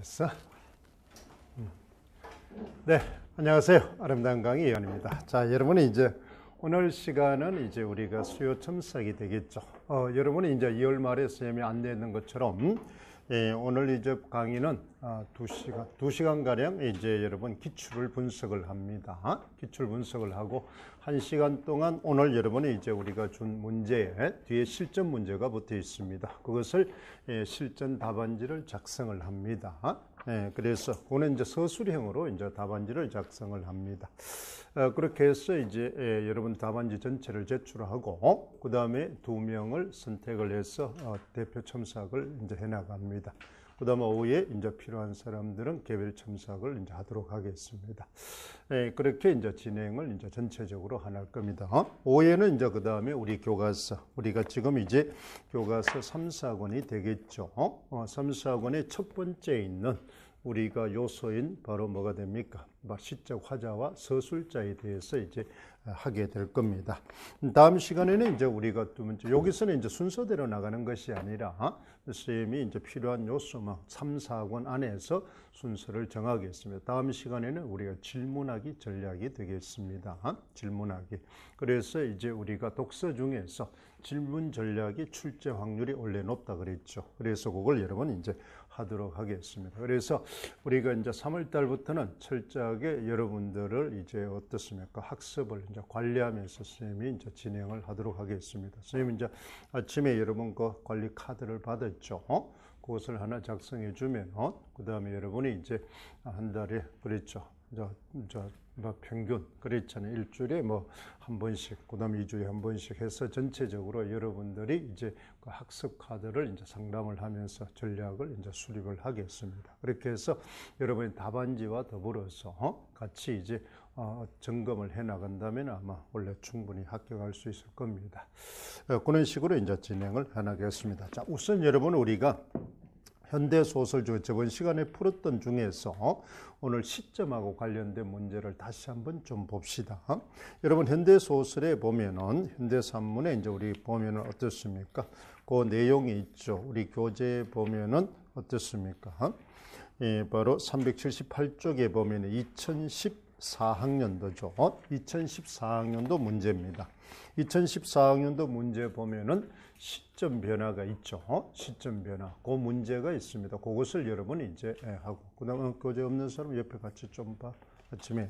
됐어? 네, 안녕하세요. 아름다운 강의 이현입니다. 자, 여러분이 이제 오늘 시간은 이제 우리가 수요 첨삭이 되겠죠. 여러분이 이제 2월 말에 쌤이 안내했는 것처럼 오늘 이제 강의는 2시간 가량 이제 여러분 기출을 분석을 합니다. 기출 분석을 하고 1시간 동안 오늘 여러분이 이제 우리가 준 문제에 뒤에 실전 문제가 붙어 있습니다. 그것을 실전 답안지를 작성을 합니다. 그래서 오늘 이제 서술형으로 이제 답안지를 작성을 합니다. 그렇게 해서 이제 여러분 답안지 전체를 제출하고 그 다음에 2명을 선택을 해서 대표 첨삭을 이제 해나갑니다. 그 다음에 오후에 이제 필요한 사람들은 개별 첨삭을 이제 하도록 하겠습니다. 그렇게 이제 진행을 이제 전체적으로 할 겁니다. 오후에는 이제 그 다음에 우리 교과서, 우리가 지금 이제 교과서 3, 4권이 되겠죠. 3, 4권의 첫 번째 있는 우리가 요소인 바로 뭐가 됩니까? 시적 화자와 서술자에 대해서 이제 하게 될 겁니다. 다음 시간에는 이제 우리가 두 번째, 여기서는 이제 순서대로 나가는 것이 아니라 선생님이 이제 필요한 요소만 3, 4권 안에서 순서를 정하겠습니다. 다음 시간에는 우리가 질문하기 전략이 되겠습니다. 질문하기. 그래서 이제 우리가 독서 중에서 질문 전략이 출제 확률이 원래 높다 그랬죠. 그래서 그걸 여러분 이제 하도록 하겠습니다. 그래서 우리가 이제 3월 달부터는 철저하게 여러분들을 이제 어떻습니까? 학습을 이제 관리하면서 선생님이 이제 진행을 하도록 하겠습니다. 선생님 이제 아침에 여러분 그 관리 카드를 받았죠. 그것을 하나 작성해 주면 그 다음에 여러분이 이제 한 달에 그랬죠. 평균 그랬잖아요. 일주일에 뭐 한 번씩, 그다음에 2주에 한 번씩 해서 전체적으로 여러분들이 이제 그 학습 카드를 이제 상담을 하면서 전략을 이제 수립을 하겠습니다. 그렇게 해서 여러분의 답안지와 더불어서 같이 이제 점검을 해 나간다면 아마 원래 충분히 합격할 수 있을 겁니다. 그런 식으로 이제 진행을 해 나가겠습니다. 자, 우선 여러분 우리가 현대소설 중에 저번 시간에 풀었던 중에서 오늘 시점하고 관련된 문제를 다시 한번 좀 봅시다. 여러분 현대소설에 보면은 현대산문에 이제 우리 보면은 어떻습니까? 그 내용이 있죠. 우리 교재에 보면은 어떻습니까? 바로 378쪽에 보면은 2014학년도죠. 2014학년도 문제입니다. 2014학년도 문제 보면은 시점 변화가 있죠. 시점 변화. 그 문제가 있습니다. 그것을 여러분이 이제 하고. 그 다음에 교재 없는 사람 옆에 같이 좀 봐. 아침에.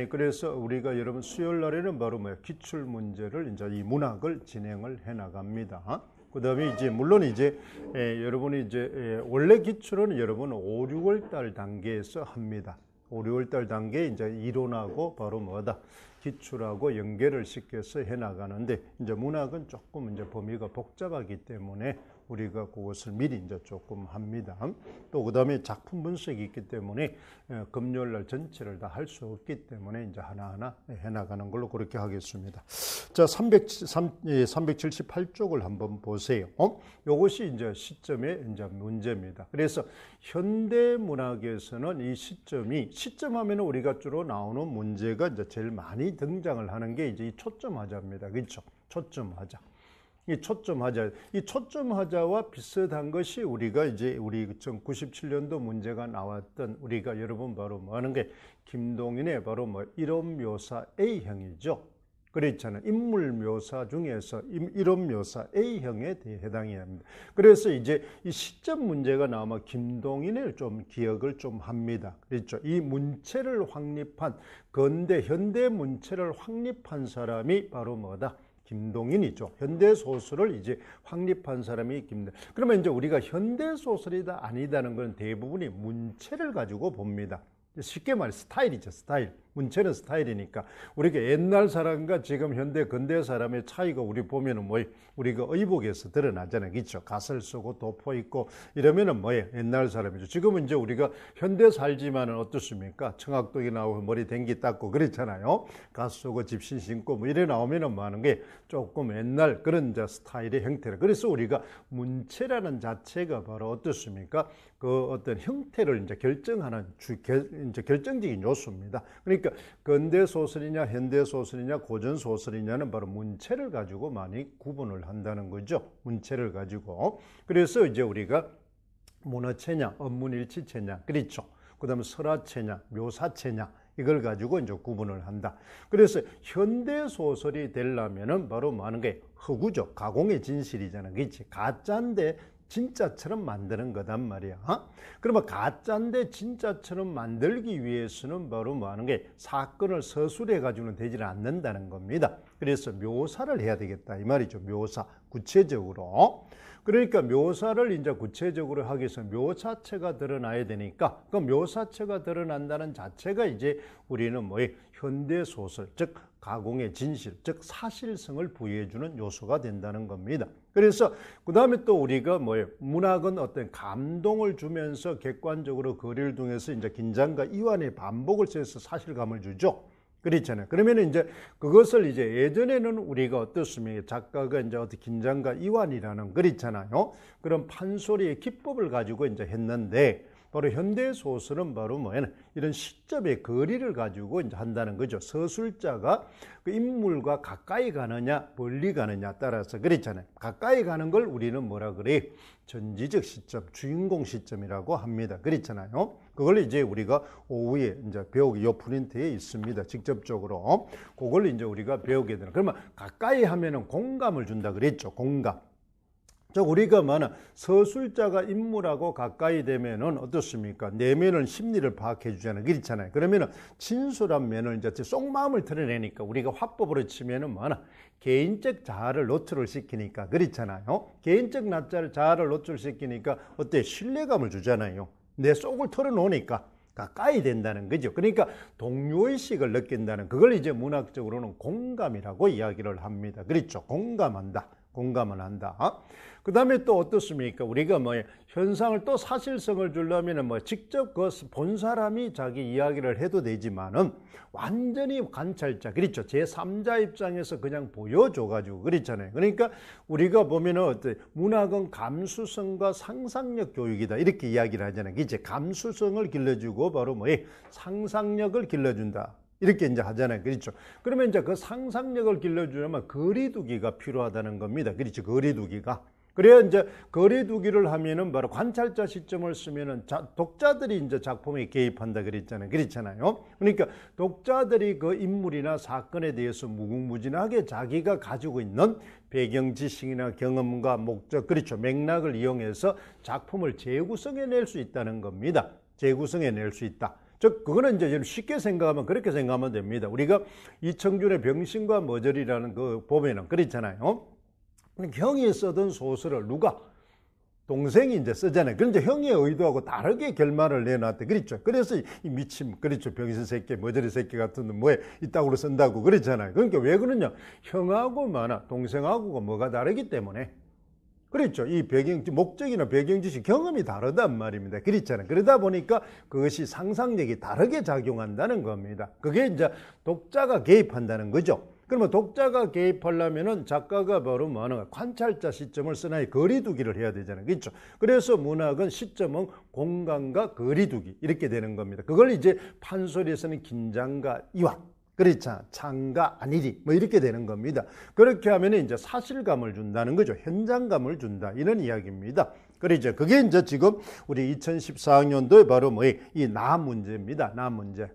그래서 우리가 여러분 수요일 날에는 바로 기출 문제를 이제 이 문학을 진행을 해 나갑니다. 그 다음에 이제 물론 이제 여러분이 이제 원래 기출은 여러분 5, 6월 달 단계에서 합니다. 5, 6월 달 단계에 이제 이론하고 바로 뭐다? 기출하고 연계를 시켜서 해 나가는데 이제 문학은 조금 이제 범위가 복잡하기 때문에 우리가 그것을 미리 이제 조금 합니다. 또 그다음에 작품 분석이 있기 때문에 금요일 날 전체를 다 할 수 없기 때문에 이제 하나하나 해 나가는 걸로 그렇게 하겠습니다. 자, 378쪽을 한번 보세요. 이것이 이제 시점의 이제 문제입니다. 그래서 현대 문학에서는 이 시점하면 우리가 주로 나오는 문제가 이제 제일 많이 등장을 하는 게 이제 이 초점화자입니다. 그렇죠? 초점화자. 이 초점화자와 비슷한 것이 우리가 이제 우리 97년도 문제가 나왔던 우리가 여러분 바로 뭐 하는 게 김동인의 바로 이론 묘사 A형이죠. 그렇잖아요. 인물 묘사 중에서 이론 묘사 A형에 해당이 합니다. 그래서 이제 이 시점 문제가 나오면 김동인을 좀 기억을 좀 합니다. 그렇죠. 이 문체를 확립한 현대 문체를 확립한 사람이 바로 뭐다? 김동인이죠. 현대소설을 이제 확립한 사람이 김동인. 그러면 이제 우리가 현대소설이다 아니다는 건 대부분이 문체를 가지고 봅니다. 쉽게 말해 스타일이죠. 스타일. 문체는 스타일이니까 우리가 옛날 사람과 지금 현대 근대 사람의 차이가 우리 보면은 우리가 의복에서 드러나잖아요. 그렇죠? 가설 쓰고 도포 있고 이러면은 옛날 사람이죠. 지금은 이제 우리가 현대 살지만은 어떻습니까? 청학도에 나오고 머리 댕기 닦고 그렇잖아요. 가수 쓰고 집신 신고 이래 나오면은 하는 게 조금 옛날 그런 이제 스타일의 형태라. 그래서 우리가 문체라는 자체가 바로 어떻습니까? 그 어떤 형태를 이제 결정하는 이제 결정적인 요소입니다. 그러니까 근대 소설이냐 현대 소설이냐 고전 소설이냐는 바로 문체를 가지고 많이 구분을 한다는 거죠. 문체를 가지고. 그래서 이제 우리가 문어체냐, 언문일치체냐, 그렇죠. 그 다음에 설화체냐, 묘사체냐, 이걸 가지고 이제 구분을 한다. 그래서 현대 소설이 되려면은 바로 뭐 하는 게 허구죠. 가공의 진실이잖아. 그렇지. 가짜인데 진짜처럼 만드는 거단 말이야. 그러면 가짜인데 진짜처럼 만들기 위해서는 바로 뭐 하는 게 사건을 서술해 가지고는 되지 않는다는 겁니다. 그래서 묘사를 해야 되겠다. 이 말이죠. 묘사. 구체적으로. 그러니까 묘사를 이제 구체적으로 하기 위해서 묘사체가 드러나야 되니까 그 묘사체가 드러난다는 자체가 이제 우리는 뭐에 현대 소설, 즉 가공의 진실, 즉 사실성을 부여해주는 요소가 된다는 겁니다. 그래서 그 다음에 또 우리가 뭐예요? 문학은 어떤 감동을 주면서 객관적으로 거리를 통해서 이제 긴장과 이완의 반복을 써서 사실감을 주죠. 그렇잖아요. 그러면 이제 그것을 이제 예전에는 우리가 어떻습니까? 작가가 이제 어떤 긴장과 이완이라는 그렇잖아요. 그런 판소리의 기법을 가지고 이제 했는데 바로 현대 소설은 바로 뭐예요? 이런 시점의 거리를 가지고 이제 한다는 거죠. 서술자가 그 인물과 가까이 가느냐, 멀리 가느냐 따라서 그렇잖아요. 가까이 가는 걸 우리는 뭐라 그래? 전지적 시점, 주인공 시점이라고 합니다. 그렇잖아요. 그걸 이제 우리가 오후에 이제 배우기 요 프린트에 있습니다. 직접적으로 그걸 이제 우리가 배우게 되는. 그러면 가까이 하면은 공감을 준다 그랬죠. 공감. 즉 우리가 뭐냐 서술자가 인물하고 가까이 되면은 어떻습니까? 내면을 심리를 파악해 주잖아요. 그렇잖아요. 그러면은 진솔한 면을 이제 속마음을 드러내니까 우리가 화법으로 치면은 뭐냐 개인적 자아를 노출을 시키니까 그렇잖아요. 개인적 자아를 노출시키니까 어때 신뢰감을 주잖아요. 내 속을 털어놓으니까 가까이 된다는 거죠. 그러니까 동료의식을 느낀다는 그걸 이제 문학적으로는 공감이라고 이야기를 합니다. 그렇죠. 공감한다. 공감을 한다. 그 다음에 또 어떻습니까? 우리가 뭐 현상을 또 사실성을 주려면 뭐 직접 그 본 사람이 자기 이야기를 해도 되지만은 완전히 관찰자, 그렇죠. 제3자 입장에서 그냥 보여줘가지고 그렇잖아요. 그러니까 우리가 보면은 어때 문학은 감수성과 상상력 교육이다 이렇게 이야기를 하잖아요. 이제 감수성을 길러주고 바로 뭐 상상력을 길러준다. 이렇게 이제 하잖아요. 그렇죠. 그러면 이제 그 상상력을 길러주려면 거리두기가 필요하다는 겁니다. 그렇죠. 거리두기가. 그래야 이제 거리두기를 하면은 바로 관찰자 시점을 쓰면은 독자들이 이제 작품에 개입한다 그랬잖아요. 그렇잖아요. 그러니까 독자들이 그 인물이나 사건에 대해서 무궁무진하게 자기가 가지고 있는 배경 지식이나 경험과 목적, 그렇죠. 맥락을 이용해서 작품을 재구성해낼 수 있다는 겁니다. 재구성해낼 수 있다. 즉 그거는 이제 쉽게 생각하면 그렇게 생각하면 됩니다. 우리가 이청준의 병신과 머저리라는 거 보면은 그렇잖아요. 형이 쓰던 소설을 누가 동생이 이제 쓰잖아요. 그런데 형의 의도하고 다르게 결말을 내놨대. 그렇죠. 그래서 이 미침, 그렇죠. 병신 새끼, 머저리 새끼 같은 놈 뭐에 이따구로 쓴다고 그랬잖아요. 그러니까 왜 그러냐? 형하고 동생하고가 뭐가 다르기 때문에. 그렇죠. 이 목적이나 배경지식 경험이 다르단 말입니다. 그렇잖아요. 그러다 보니까 그것이 상상력이 다르게 작용한다는 겁니다. 그게 이제 독자가 개입한다는 거죠. 그러면 독자가 개입하려면은 작가가 바로 뭐 하는 거야? 관찰자 시점을 쓰나요? 거리두기를 해야 되잖아요. 그렇죠. 그래서 문학은 시점은 공간과 거리두기 이렇게 되는 겁니다. 그걸 이제 판소리에서는 긴장과 이완. 그렇죠. 창과 안일이 뭐 이렇게 되는 겁니다. 그렇게 하면 이제 사실감을 준다는 거죠. 현장감을 준다. 이런 이야기입니다. 그렇죠. 그게 이제 지금 우리 2014학년도에 바로 뭐 이 나 문제입니다. 나 문제.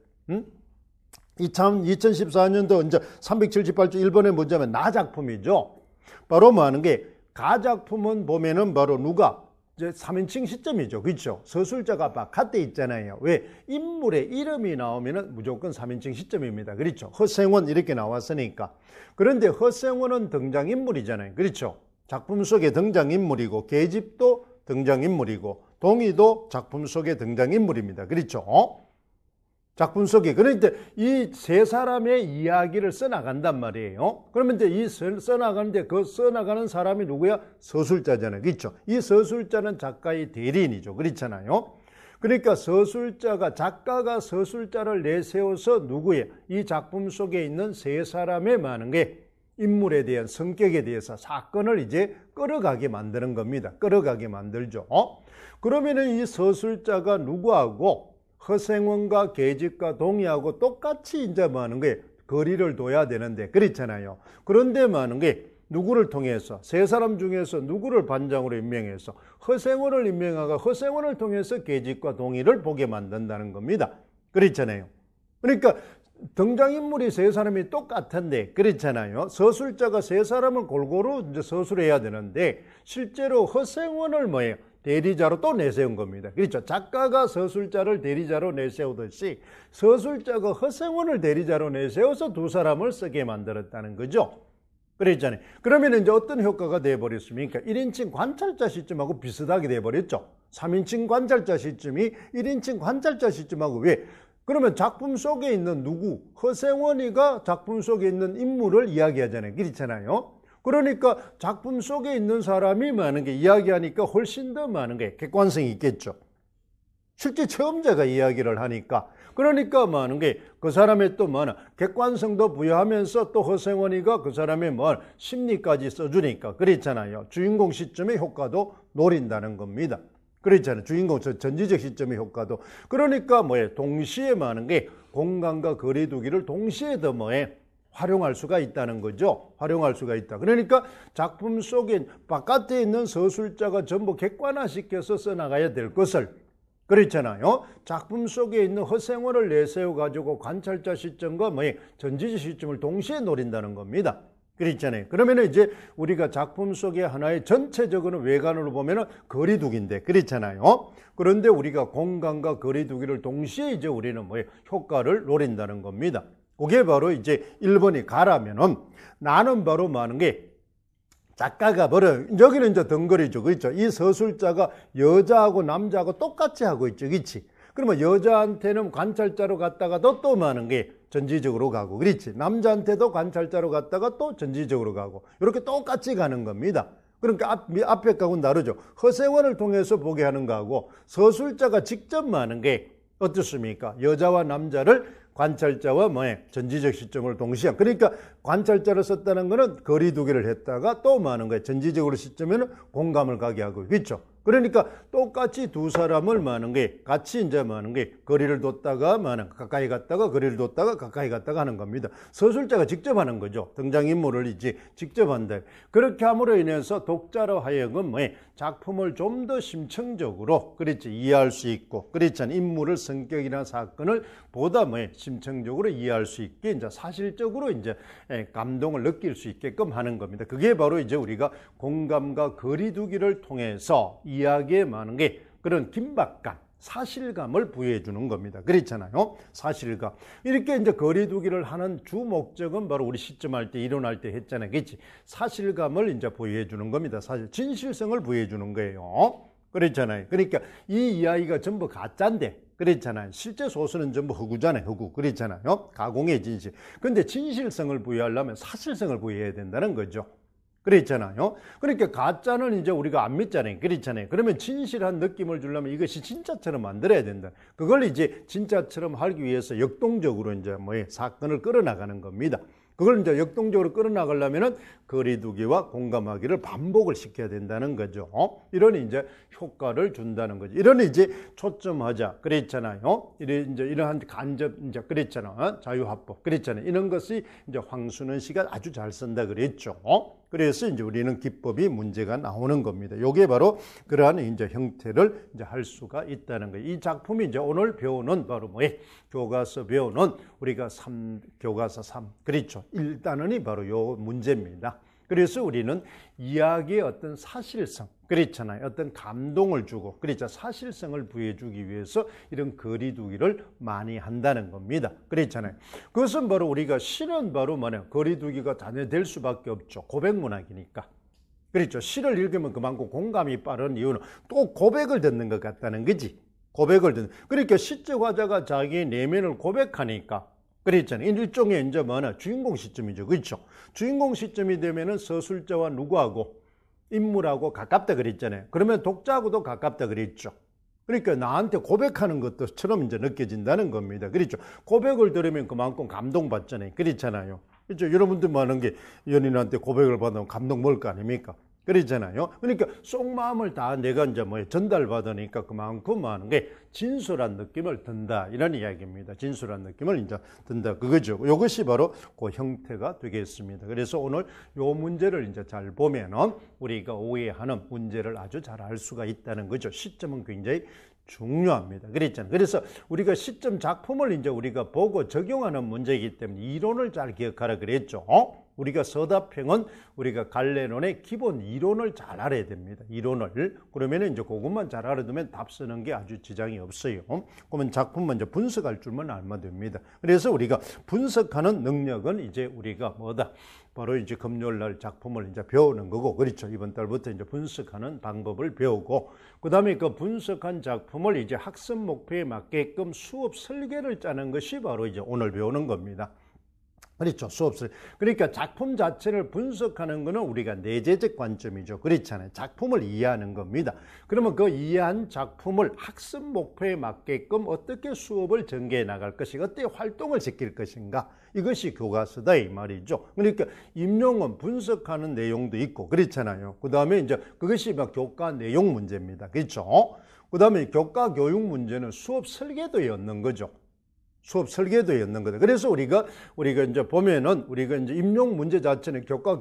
2014년도 이제 378조 1번의 문제면 나 작품이죠. 바로 뭐 하는 게 가 작품은 보면은 바로 누가 이제 3인칭 시점이죠. 그렇죠. 서술자가 바깥에 있잖아요. 왜? 인물의 이름이 나오면은 무조건 3인칭 시점입니다. 그렇죠. 허생원 이렇게 나왔으니까. 그런데 허생원은 등장인물이잖아요. 그렇죠. 작품 속의 등장인물이고 계집도 등장인물이고 동의도 작품 속의 등장인물입니다. 그렇죠. 작품 속에. 그런데 이 세 사람의 이야기를 써나간단 말이에요. 그러면 이제 이 써나가는데 그 써나가는 사람이 누구야? 서술자잖아요. 그렇죠? 이 서술자는 작가의 대리인이죠. 그렇잖아요. 그러니까 서술자가, 작가가 서술자를 내세워서 누구예요? 이 작품 속에 있는 세 사람의 많은 게 인물에 대한 성격에 대해서 사건을 이제 끌어가게 만드는 겁니다. 끌어가게 만들죠. 그러면은 이 서술자가 누구하고 허생원과 계집과 동의하고 똑같이 이제 뭐 하는 거예요? 거리를 둬야 되는데, 그렇잖아요. 그런데 뭐 하는 게 누구를 통해서 세 사람 중에서 누구를 반장으로 임명해서 허생원을 임명하고 허생원을 통해서 계집과 동의를 보게 만든다는 겁니다. 그렇잖아요. 그러니까 등장인물이 세 사람이 똑같은데 그렇잖아요. 서술자가 세 사람을 골고루 이제 서술해야 되는데 실제로 허생원을 뭐예요? 대리자로 또 내세운 겁니다. 그렇죠. 작가가 서술자를 대리자로 내세우듯이 서술자가 허생원을 대리자로 내세워서 두 사람을 쓰게 만들었다는 거죠. 그랬잖아요. 그러면 이제 어떤 효과가 돼버렸습니까? 1인칭 관찰자 시점하고 비슷하게 돼버렸죠. 3인칭 관찰자 시점이 1인칭 관찰자 시점하고 왜? 그러면 작품 속에 있는 누구? 허생원이가 작품 속에 있는 인물을 이야기하잖아요. 그렇잖아요. 그러니까 작품 속에 있는 사람이 많은 게 이야기하니까 훨씬 더 많은 게 객관성이 있겠죠. 실제 체험자가 이야기를 하니까 그러니까 많은 게 그 사람의 또 많은 객관성도 부여하면서 또 허생원이가 그 사람의 심리까지 써주니까 그렇잖아요. 주인공 시점의 효과도 노린다는 겁니다. 그렇잖아요. 주인공 전지적 시점의 효과도 그러니까 동시에 많은 게 공간과 거리두기를 동시에 더 활용할 수가 있다는 거죠. 활용할 수가 있다. 그러니까 작품 속에 바깥에 있는 서술자가 전부 객관화시켜서 써나가야 될 것을 그렇잖아요. 작품 속에 있는 허생원을 내세워 가지고 관찰자 시점과 전지적 시점을 동시에 노린다는 겁니다. 그렇잖아요. 그러면 이제 우리가 작품 속의 하나의 전체적으로 외관으로 보면은 거리두기인데 그렇잖아요. 그런데 우리가 공간과 거리두기를 동시에 이제 우리는 효과를 노린다는 겁니다. 그게 바로 이제 1번이 가라면은 나는 바로 많은 게 작가가 여기는 이제 덩거리죠. 그렇죠? 이 서술자가 여자하고 남자하고 똑같이 하고 있죠. 그렇지? 그러면 여자한테는 관찰자로 갔다가도 또 많은 게 전지적으로 가고 그렇지? 남자한테도 관찰자로 갔다가 또 전지적으로 가고 이렇게 똑같이 가는 겁니다. 그러니까 앞에 거하고는 다르죠. 허생원을 통해서 보게 하는 거하고 서술자가 직접 많은 게 어떻습니까? 여자와 남자를 관찰자와 전지적 시점을 동시에 그러니까 관찰자를 썼다는 거는 거리두기를 했다가 또 많은 거예요. 전지적으로 시점에는 공감을 가게 하고 그렇죠. 그러니까 똑같이 두 사람을 많은 게 같이 이제 많은 게 거리를 뒀다가 가까이 갔다가 거리를 뒀다가 가까이 갔다가 하는 겁니다. 서술자가 직접 하는 거죠. 등장인물을 이제 직접 한다. 그렇게 함으로 인해서 독자로 하여금 작품을 좀 더 심층적으로 그렇지 이해할 수 있고 그렇잖아요. 인물을 성격이나 사건을 보다 심층적으로 이해할 수 있게 이제 사실적으로 이제 감동을 느낄 수 있게끔 하는 겁니다. 그게 바로 이제 우리가 공감과 거리두기를 통해서 이야기에 많은 게 그런 긴박감, 사실감을 부여해 주는 겁니다. 그렇잖아요. 사실감. 이렇게 이제 거리두기를 하는 주 목적은 바로 우리 시점할 때 일어날 때 했잖아요. 그렇지? 사실감을 이제 부여해 주는 겁니다. 사실 진실성을 부여해 주는 거예요. 그렇잖아요. 그러니까 이 이야기가 전부 가짜인데 그렇잖아요. 실제 소설은 전부 허구잖아요. 허구. 그렇잖아요. 가공의 진실. 근데 진실성을 부여하려면 사실성을 부여해야 된다는 거죠. 그렇잖아요. 그러니까 가짜는 이제 우리가 안 믿잖아요. 그렇잖아요. 그러면 진실한 느낌을 주려면 이것이 진짜처럼 만들어야 된다. 그걸 이제 진짜처럼 하기 위해서 역동적으로 이제 사건을 끌어나가는 겁니다. 그걸 이제 역동적으로 끌어나가려면은 거리두기와 공감하기를 반복을 시켜야 된다는 거죠. 이런 이제 효과를 준다는 거죠. 이런 이제 초점하자. 그랬잖아요. 이러한 간접 이제 그랬잖아. 자유화법. 그랬잖아요. 이런 것이 이제 황순원 씨가 아주 잘 쓴다 그랬죠. 그래서 이제 우리는 기법이 문제가 나오는 겁니다. 요게 바로 그러한 이제 형태를 이제 할 수가 있다는 거예요. 이 작품이 이제 오늘 배우는 바로 교과서 배우는 우리가 교과서 3. 그렇죠. 1단원이 바로 요 문제입니다. 그래서 우리는 이야기의 어떤 사실성, 그렇잖아요. 어떤 감동을 주고, 그렇죠. 사실성을 부여주기 위해서 이런 거리두기를 많이 한다는 겁니다. 그렇잖아요. 그것은 바로 우리가 시는 바로 거리두기가 단회될 수밖에 없죠. 고백문학이니까. 그렇죠. 시를 읽으면 그만큼 공감이 빠른 이유는 또 고백을 듣는 것 같다는 거지. 고백을 듣는. 그러니까 시적 화자가 자기의 내면을 고백하니까. 그랬잖아요. 일종의 이제 주인공 시점이죠. 그렇죠. 주인공 시점이 되면은 서술자와 누구하고 인물하고 가깝다 그랬잖아요. 그러면 독자하고도 가깝다 그랬죠. 그러니까 나한테 고백하는 것처럼 이제 느껴진다는 겁니다. 그렇죠. 고백을 들으면 그만큼 감동받잖아요. 그렇잖아요. 그렇죠. 여러분들 많은 게 연인한테 고백을 받으면 감동 먹을 거 아닙니까? 그러잖아요. 그러니까 속마음을 다 내가 이제 뭐 전달받으니까 그만큼 하는 게 진솔한 느낌을 든다. 이런 이야기입니다. 진솔한 느낌을 이제 든다. 그거죠. 이것이 바로 그 형태가 되겠습니다. 그래서 오늘 요 문제를 이제 잘 보면은 우리가 오해하는 문제를 아주 잘 알 수가 있다는 거죠. 시점은 굉장히 중요합니다. 그랬잖아요. 그래서 우리가 시점 작품을 이제 우리가 보고 적용하는 문제이기 때문에 이론을 잘 기억하라 그랬죠. 우리가 서답형은 우리가 갈래론의 기본 이론을 잘 알아야 됩니다. 이론을. 그러면 이제 그것만 잘 알아두면 답 쓰는 게 아주 지장이 없어요. 그러면 작품 먼저 분석할 줄만 알면 됩니다. 그래서 우리가 분석하는 능력은 이제 우리가 뭐다? 바로 이제 금요일 날 작품을 이제 배우는 거고, 그렇죠. 이번 달부터 이제 분석하는 방법을 배우고, 그 다음에 그 분석한 작품을 이제 학습 목표에 맞게끔 수업 설계를 짜는 것이 바로 이제 오늘 배우는 겁니다. 그렇죠. 수업을. 그러니까 작품 자체를 분석하는 것은 우리가 내재적 관점이죠. 그렇잖아요. 작품을 이해하는 겁니다. 그러면 그 이해한 작품을 학습 목표에 맞게끔 어떻게 수업을 전개해 나갈 것인가, 어떻게 활동을 시킬 것인가, 이것이 교과서다 이 말이죠. 그러니까 임용은 분석하는 내용도 있고 그렇잖아요. 그 다음에 이제 그것이 막 교과 내용 문제입니다. 그렇죠. 그 다음에 교과 교육 문제는 수업 설계도에 얻는 거죠. 수업 설계도에 있는 거다. 그래서 우리가 이제 보면은 우리가 이제 임용 문제 자체는 교과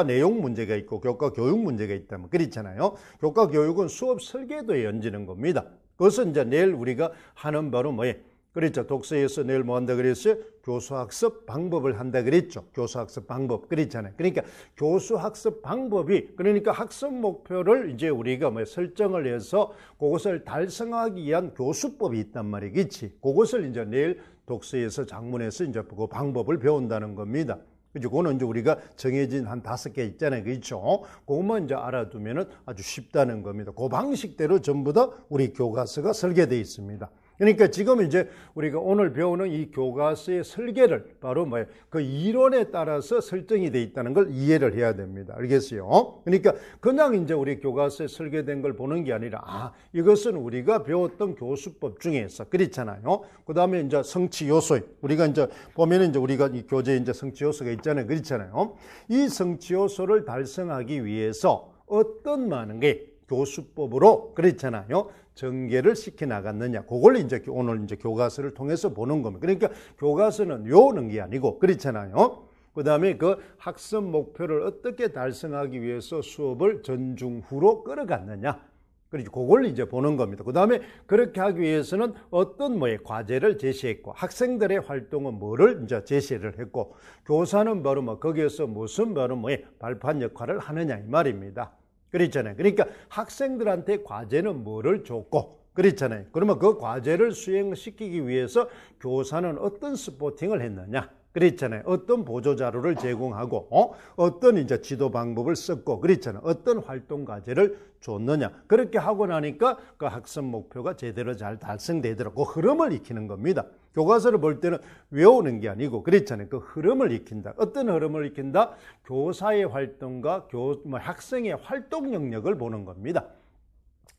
내용 문제가 있고 교과 교육 문제가 있다면 그렇잖아요. 교과 교육은 수업 설계도에 얹는 겁니다. 그것은 이제 내일 우리가 하는 바로 뭐예요? 그렇죠. 독서에서 내일 뭐 한다 그랬어요? 교수학습 방법을 한다 그랬죠. 교수학습 방법. 그렇잖아요. 그러니까 교수학습 방법이, 그러니까 학습 목표를 이제 우리가 뭐 설정을 해서 그것을 달성하기 위한 교수법이 있단 말이겠지. 그것을 이제 내일 독서에서 장문에서 이제 그 방법을 배운다는 겁니다. 그죠? 그거는 이제 우리가 정해진 한 5개 있잖아요. 그렇죠? 그것만 이제 알아두면은 아주 쉽다는 겁니다. 그 방식대로 전부 다 우리 교과서가 설계되어 있습니다. 그러니까 지금 이제 우리가 오늘 배우는 이 교과서의 설계를 바로 뭐예요? 그 이론에 따라서 설정이 되어 있다는 걸 이해를 해야 됩니다. 알겠어요? 그러니까 그냥 이제 우리 교과서에 설계된 걸 보는 게 아니라, 이것은 우리가 배웠던 교수법 중에서, 그렇잖아요. 그 다음에 이제 성취 요소, 우리가 이제 보면은 이제 우리가 이 교재에 이제 성취 요소가 있잖아요. 그렇잖아요. 이 성취 요소를 달성하기 위해서 어떤 많은 게 교수법으로, 그렇잖아요, 전개를 시켜 나갔느냐, 그걸 이제 오늘 이제 교과서를 통해서 보는 겁니다. 그러니까 교과서는 외우는 게 아니고, 그렇잖아요. 그 다음에 그 학습 목표를 어떻게 달성하기 위해서 수업을 전중후로 끌어갔느냐, 그렇죠. 그걸 이제 보는 겁니다. 그 다음에 그렇게 하기 위해서는 어떤 과제를 제시했고, 학생들의 활동은 뭐를 이제 제시를 했고, 교사는 바로 거기에서 무슨 바로 발판 역할을 하느냐 이 말입니다. 그렇잖아요. 그러니까 학생들한테 과제는 뭐를 줬고, 그렇잖아요. 그러면 그 과제를 수행시키기 위해서 교사는 어떤 스포팅을 했느냐, 그렇잖아요. 어떤 보조 자료를 제공하고, 어떤 이제 지도 방법을 썼고, 그렇잖아요. 어떤 활동 과제를 줬느냐. 그렇게 하고 나니까 그 학습 목표가 제대로 잘 달성되더라고. 그 흐름을 익히는 겁니다. 교과서를 볼 때는 외우는 게 아니고, 그렇잖아요. 그 흐름을 익힌다. 어떤 흐름을 익힌다? 교사의 활동과 학생의 활동 영역을 보는 겁니다.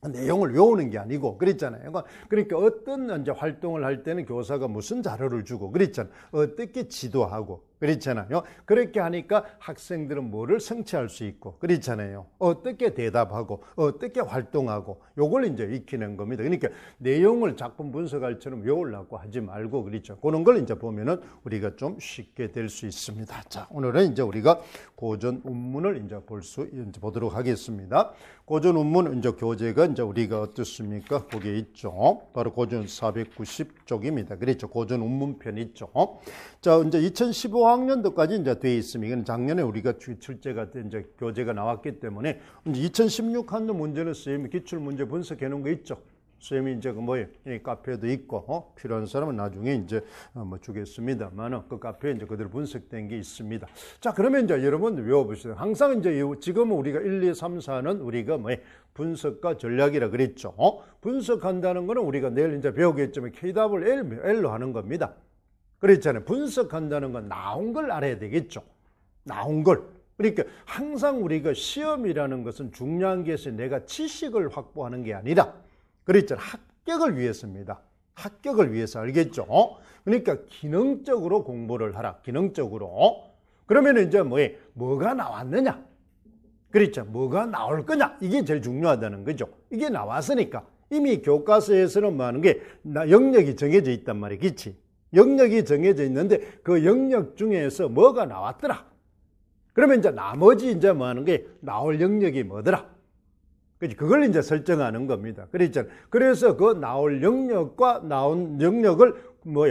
내용을 외우는 게 아니고, 그랬잖아요. 그러니까 어떤 이제 활동을 할 때는 교사가 무슨 자료를 주고, 그랬잖아요. 어떻게 지도하고, 그렇잖아요. 그렇게 하니까 학생들은 뭐를 성취할 수 있고, 그렇잖아요. 어떻게 대답하고, 어떻게 활동하고, 요걸 이제 익히는 겁니다. 그러니까 내용을 작품 분석할처럼 외우려고 하지 말고, 그렇죠. 그런 걸 이제 보면은 우리가 좀 쉽게 될 수 있습니다. 자, 오늘은 이제 우리가 고전 운문을 이제 보도록 하겠습니다. 고전 운문 이제 교재가 이제 우리가 어떻습니까? 거기에 있죠. 바로 고전 490쪽입니다. 그렇죠. 고전 운문편 있죠. 자, 이제 2015학년도까지 이제 돼 있습니다. 이건 작년에 우리가 출제가 이제 교재가 나왔기 때문에 이제 2016학년 문제는 선생님이 기출 문제 분석해 놓은 거 있죠. 선생님이 이제 이 카페도 있고, 필요한 사람은 나중에 이제 주겠습니다만, 그 카페에 이제 그대로 분석된 게 있습니다. 자, 그러면 이제 여러분 외워보시죠. 항상 이제 지금은 우리가 1, 2, 3, 4는 우리가 분석과 전략이라 그랬죠. 분석한다는 거는 우리가 내일 이제 배우겠지만 KW를 L로 하는 겁니다. 그랬잖아요. 분석한다는 건 나온 걸 알아야 되겠죠. 나온 걸. 그러니까 항상 우리가 시험이라는 것은 중요한 게 있어요. 내가 지식을 확보하는 게 아니라, 그랬잖아요. 합격을 위해서입니다. 합격을 위해서, 알겠죠? 그러니까 기능적으로 공부를 하라. 기능적으로. 그러면 이제 뭐가 나왔느냐? 그렇죠. 뭐가 나올 거냐? 이게 제일 중요하다는 거죠. 이게 나왔으니까. 이미 교과서에서는 뭐 하는 게 영역이 정해져 있단 말이야. 그치? 영역이 정해져 있는데 그 영역 중에서 뭐가 나왔더라. 그러면 이제 나머지 이제 뭐 하는 게 나올 영역이 뭐더라. 그치? 그걸 이제 설정하는 겁니다. 그래서 그 나올 영역과 나온 영역을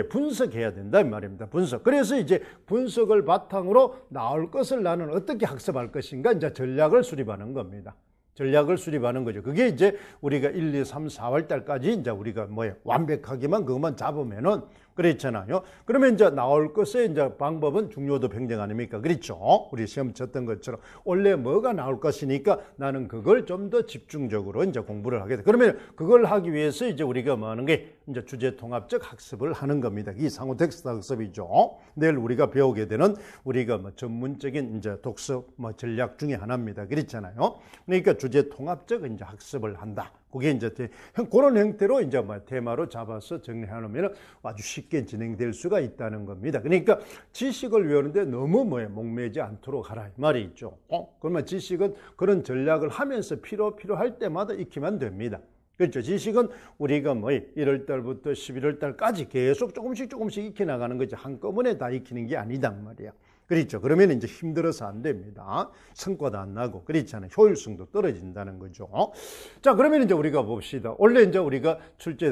분석해야 된다 이 말입니다. 분석. 그래서 이제 분석을 바탕으로 나올 것을 나는 어떻게 학습할 것인가 이제 전략을 수립하는 겁니다. 전략을 수립하는 거죠. 그게 이제 우리가 1, 2, 3, 4월 달까지 이제 우리가 완벽하게만 그것만 잡으면은 그렇잖아요. 그러면 이제 나올 것의 이제 방법은 중요도 평등 아닙니까? 그렇죠? 우리 시험 쳤던 것처럼 원래 뭐가 나올 것이니까 나는 그걸 좀 더 집중적으로 이제 공부를 하게 돼. 그러면 그걸 하기 위해서 이제 우리가 뭐 하는 게 이제 주제 통합적 학습을 하는 겁니다. 이 상호 텍스트 학습이죠. 내일 우리가 배우게 되는 우리가 전문적인 이제 독서 전략 중에 하나입니다. 그렇잖아요. 그러니까 주제 통합적 이제 학습을 한다. 그게 이제 그런 형태로 이제 테마로 잡아서 정리해 놓으면 아주 쉽게 진행될 수가 있다는 겁니다. 그러니까 지식을 외우는데 너무 목매지 않도록 하라 이 말이 있죠. 그러면 지식은 그런 전략을 하면서 필요할 때마다 익히면 됩니다. 그렇죠. 지식은 우리가 1월 달부터 11월 달까지 계속 조금씩 익혀 나가는 거지 한꺼번에 다 익히는 게 아니다 말이야. 그렇죠. 그러면 이제 힘들어서 안 됩니다. 성과도 안 나고 그렇잖아요. 효율성도 떨어진다는 거죠. 자, 그러면 이제 우리가 봅시다. 원래 이제 우리가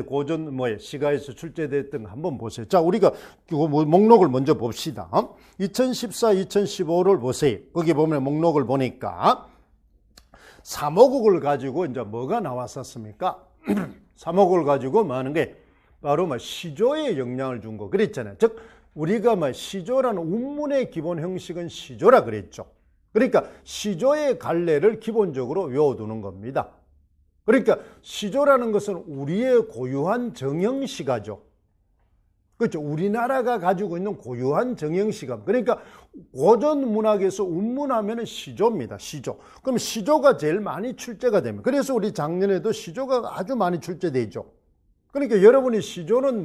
고전 시가에서 출제됐던 거 한번 보세요. 자, 우리가 목록을 먼저 봅시다. 2014, 2015를 보세요. 거기 보면 목록을 보니까 3호국을 가지고 이제 뭐가 나왔었습니까? 3호국을 가지고 뭐 하는 게 바로 시조에 영향을 준 거 그랬잖아요. 즉 우리가 시조라는 운문의 기본 형식은 시조라 그랬죠. 그러니까 시조의 갈래를 기본적으로 외워두는 겁니다. 그러니까 시조라는 것은 우리의 고유한 정형시가죠. 그렇죠. 우리나라가 가지고 있는 고유한 정형시가. 그러니까 고전 문학에서 운문하면 시조입니다. 시조. 그럼 시조가 제일 많이 출제가 됩니다. 그래서 우리 작년에도 시조가 아주 많이 출제되죠. 그러니까 여러분이 시조는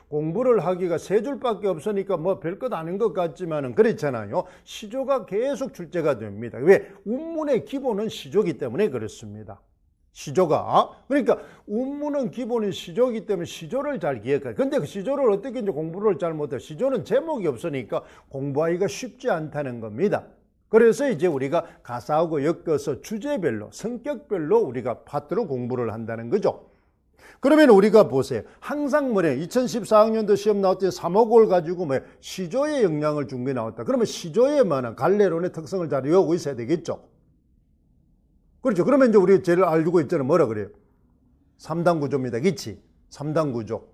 공부를 하기가 3줄밖에 없으니까 별것 아닌 것 같지만은 그렇잖아요. 시조가 계속 출제가 됩니다. 왜? 운문의 기본은 시조이기 때문에 그렇습니다. 시조가. 그러니까 운문은 기본이 시조이기 때문에 시조를 잘 기억해요. 근데 그 시조를 어떻게 이제 공부를 잘 못해요? 시조는 제목이 없으니까 공부하기가 쉽지 않다는 겁니다. 그래서 이제 우리가 가사하고 엮어서 주제별로, 성격별로 우리가 파트로 공부를 한다는 거죠. 그러면 우리가 보세요. 항상 2014학년도 시험 나올 때 3호국을 가지고 시조의 영향을 준 게 나왔다. 그러면 시조의 갈래론의 특성을 잘 외우고 있어야 되겠죠. 그렇죠. 그러면 이제 우리 제일 알고 있잖아요. 뭐라 그래요? 3단 구조입니다. 그치? 3단 구조.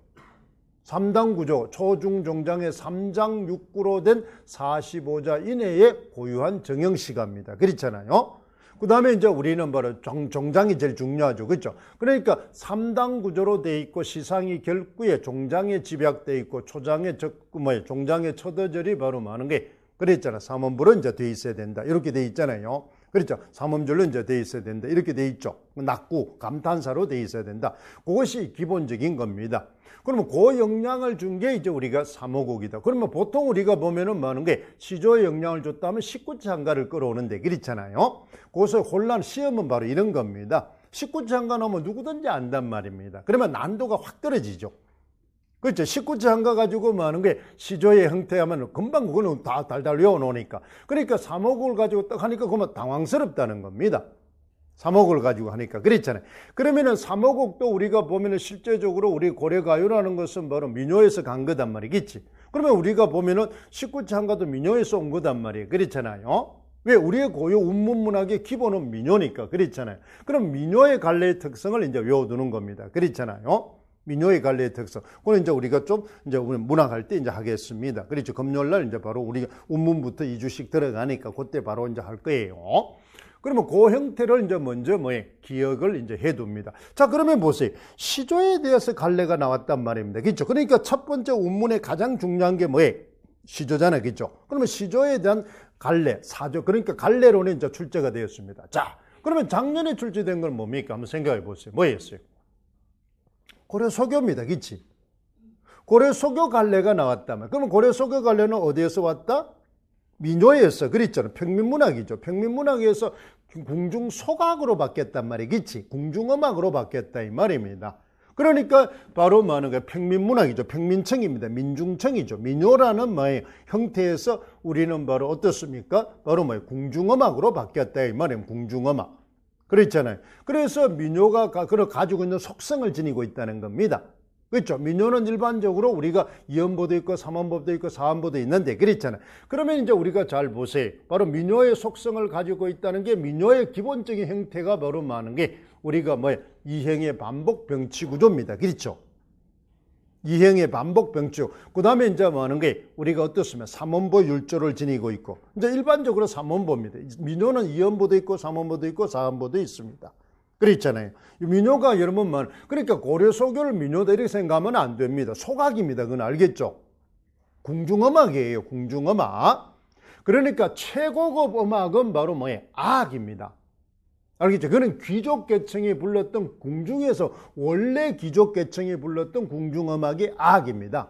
3단 구조. 초중 종장의 3장 6구로 된 45자 이내의 고유한 정형시가입니다. 그렇잖아요. 그 다음에 이제 우리는 바로 종장이 제일 중요하죠. 그렇죠? 그러니까 3단 구조로 돼 있고 시상이 결구에 종장에 집약돼 있고 초장에 종장에 초더절이 바로 많은 게 그랬잖아. 3원부로 이제 돼 있어야 된다. 이렇게 돼 있잖아요. 그렇죠? 3음절로 이제 돼 있어야 된다. 이렇게 돼 있죠. 낙구, 감탄사로 돼 있어야 된다. 그것이 기본적인 겁니다. 그러면 그 영향을 준 게 이제 우리가 3호국이다. 그러면 보통 우리가 보면은 많은 게 시조에 영향을 줬다면 19chan가를 끌어오는데 그렇잖아요. 거기서 혼란, 시험은 바로 이런 겁니다. 19chan가 나오면 누구든지 안단 말입니다. 그러면 난도가 확 떨어지죠. 그렇죠. 19chan가 가지고 뭐 하는 게 시조의 형태하면 금방 그거는 다 달달 외워놓으니까. 그러니까 3호국을 가지고 딱 하니까 그러면 당황스럽다는 겁니다. 3호국을 가지고 하니까. 그렇잖아요. 그러면은 3호국도 우리가 보면은 실제적으로 우리 고려가요라는 것은 바로 민요에서 간 거단 말이겠지. 그러면 우리가 보면은 19chan가도 민요에서 온 거단 말이에요. 그렇잖아요. 왜? 우리의 고유 운문문학의 기본은 민요니까. 그렇잖아요. 그럼 민요의 갈래의 특성을 이제 외워두는 겁니다. 그렇잖아요. 민요의 갈래의 특성. 그건 이제 우리가 좀 이제 문학할 때 이제 하겠습니다. 그렇죠. 금요일날 이제 바로 우리가 운문부터 2주씩 들어가니까 그때 바로 이제 할 거예요. 그러면 그 형태를 이제 먼저 기억을 이제 해둡니다. 자, 그러면 보세요. 시조에 대해서 갈래가 나왔단 말입니다. 그렇죠. 그러니까 첫 번째 운문의 가장 중요한 게 뭐예요? 시조잖아요. 그렇죠. 그러면 시조에 대한 갈래, 사조. 그러니까 갈래론이 이제 출제가 되었습니다. 자, 그러면 작년에 출제된 건 뭡니까? 한번 생각해 보세요. 뭐였어요? 고려소교입니다. 그치? 고려소교 갈래가 나왔다면. 그러면 고려소교 갈래는 어디에서 왔다? 민요에서. 그랬잖아요. 평민문학이죠. 평민문학에서 궁중소각으로 바뀌었단 말이겠지. 궁중음악으로 바뀌었다 이 말입니다. 그러니까 바로 뭐하는 거예요? 평민문학이죠. 평민청입니다. 민중청이죠. 민요라는 뭐예요? 형태에서 우리는 바로 어떻습니까? 바로 뭐예요? 궁중음악으로 바뀌었다 이 말이에요. 궁중음악. 그랬잖아요. 그래서 민요가 가지고 있는 속성을 지니고 있다는 겁니다. 그렇죠? 민요는 일반적으로 우리가 이연보도 있고 삼원보도 있고 사원보도 있는데 그랬잖아요. 그러면 이제 우리가 잘 보세요. 바로 민요의 속성을 가지고 있다는 게 민요의 기본적인 형태가 바로 많은 게 우리가 뭐예요? 이행의 반복 병치 구조입니다. 그렇죠? 이행의 반복 병치. 그 다음에 이제 뭐 하는 게 우리가 어떻습니까? 삼원보 율조를 지니고 있고 이제 일반적으로 삼원보입니다. 민요는 이연보도 있고 삼원보도 있고 사원보도 있습니다. 그랬잖아요. 민요가 여러분 그러니까 고려소교를 민요다 이렇게 생각하면 안 됩니다. 소각입니다. 그건 알겠죠? 궁중음악이에요. 궁중음악. 그러니까 최고급 음악은 바로 뭐예요? 악입니다. 알겠죠? 그는 귀족계층이 불렀던 궁중에서 원래 귀족계층이 불렀던 궁중음악이 악입니다.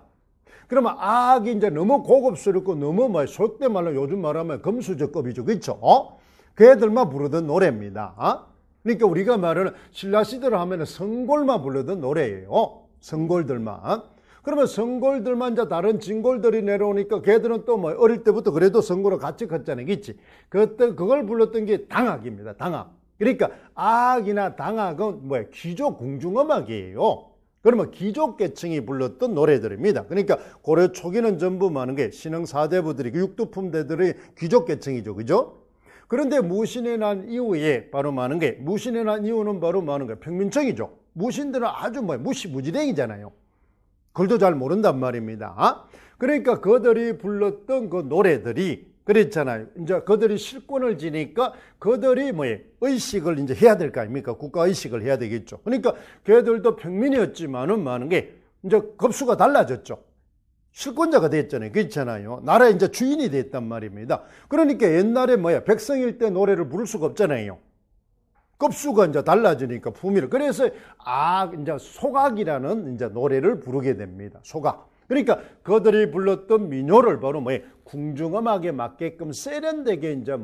그러면 악이 이제 너무 고급스럽고 너무 속된 말로 요즘 말하면 금수저급이죠. 그렇죠? 걔들만 부르던 노래입니다. 그러니까 우리가 말하는 신라시대를 하면 성골만 부르던 노래예요. 성골들만. 그러면 성골들만 이제 다른 진골들이 내려오니까 걔들은 또 뭐 어릴 때부터 그래도 성골을 같이 컸잖아요. 그치? 그때 그걸 불렀던 게 당악입니다. 당악. 그러니까 악이나 당악은 뭐예요? 귀족 궁중음악이에요. 그러면 귀족계층이 불렀던 노래들입니다. 그러니까 고려 초기는 전부 많은 게 신흥사대부들이 육두품대들의 귀족계층이죠. 그죠? 그런데 무신이 난 이후에 바로 많은 게 무신이 난 이후는 바로 많은 게 평민청이죠. 무신들은 아주 무시무지랭이잖아요. 글도 잘 모른단 말입니다. 그러니까 그들이 불렀던 그 노래들이 그랬잖아요. 이제 그들이 실권을 지니까 그들이 의식을 이제 해야 될 거 아닙니까? 국가 의식을 해야 되겠죠. 그러니까 걔들도 평민이었지만은 많은 게 이제 급수가 달라졌죠. 실권자가 됐잖아요. 그렇잖아요. 나라의 이제 주인이 됐단 말입니다. 그러니까 옛날에 백성일 때 노래를 부를 수가 없잖아요. 급수가 이제 달라지니까 품위를. 그래서 이제 소각이라는 이제 노래를 부르게 됩니다. 소각. 그러니까 그들이 불렀던 민요를 바로 궁중음악에 맞게끔 세련되게 이제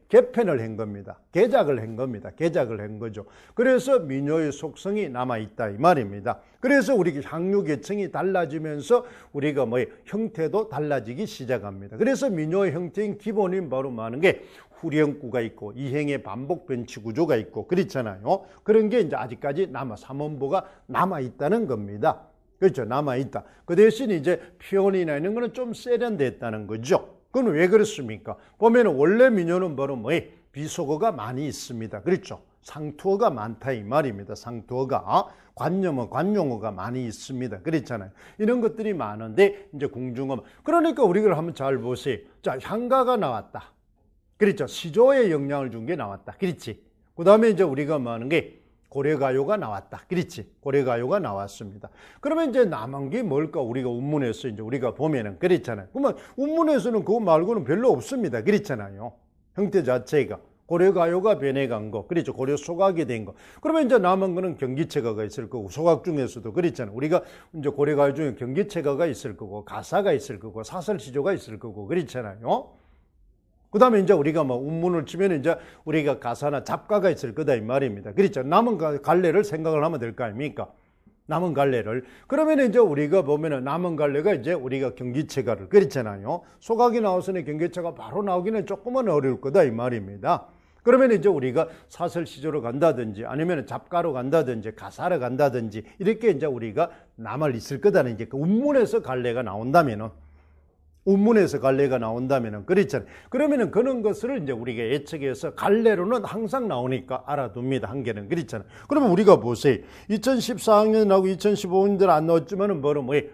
개편을 한 겁니다. 개작을 한 겁니다. 개작을 한 거죠. 그래서 민요의 속성이 남아있다 이 말입니다. 그래서 우리 향유계층이 달라지면서 우리가 형태도 달라지기 시작합니다. 그래서 민요의 형태인 기본인 바로 많은 게 후렴구가 있고 이행의 반복 변치 구조가 있고 그렇잖아요. 그런 게 이제 아직까지 삼원보가 남아있다는 겁니다. 그렇죠. 남아있다. 그 대신 이제 표현이나 이런 거는 좀 세련됐다는 거죠. 그건 왜 그렇습니까? 보면 원래 민요는 바로 비속어가 많이 있습니다. 그렇죠. 상투어가 많다 이 말입니다. 상투어가. 관용어가 많이 있습니다. 그렇잖아요. 이런 것들이 많은데 이제 궁중음. 그러니까 우리가 한번 잘 보세요. 자, 향가가 나왔다. 그렇죠. 시조에 영향을 준 게 나왔다. 그렇지. 그 다음에 이제 우리가 말하는 게 고려가요가 나왔다. 그렇지. 고려가요가 나왔습니다. 그러면 이제 남은 게 뭘까? 우리가 운문에서 이제 우리가 보면은 그렇잖아요. 그러면 운문에서는 그거 말고는 별로 없습니다. 그렇잖아요. 형태 자체가. 고려가요가 변해간 거. 그렇죠. 고려 소각이 된 거. 그러면 이제 남은 거는 경기체가가 있을 거고, 소각 중에서도 그렇잖아요. 우리가 이제 고려가요 중에 경기체가가 있을 거고, 가사가 있을 거고, 사설시조가 있을 거고, 그렇잖아요. 그 다음에 이제 우리가 운문을 치면 이제 우리가 가사나 잡가가 있을 거다 이 말입니다. 그렇죠. 남은 갈래를 생각을 하면 될 거 아닙니까? 남은 갈래를. 그러면 이제 우리가 보면은 남은 갈래가 이제 우리가 경기체가를 그렇잖아요. 소각이 나와서는 경기체가 바로 나오기는 조금은 어려울 거다 이 말입니다. 그러면 이제 우리가 사설시조로 간다든지 아니면 잡가로 간다든지 가사로 간다든지 이렇게 이제 우리가 남아 있을 거다는 이제 그 운문에서 갈래가 나온다면은 운문에서 갈래가 나온다면은 그렇잖아요. 그러면은 그런 것을 이제 우리가 예측해서 갈래로는 항상 나오니까 알아둡니다. 한 개는 그렇잖아요. 그러면 우리가 보세요. 2014학년하고 2015학년들 안 나왔지만은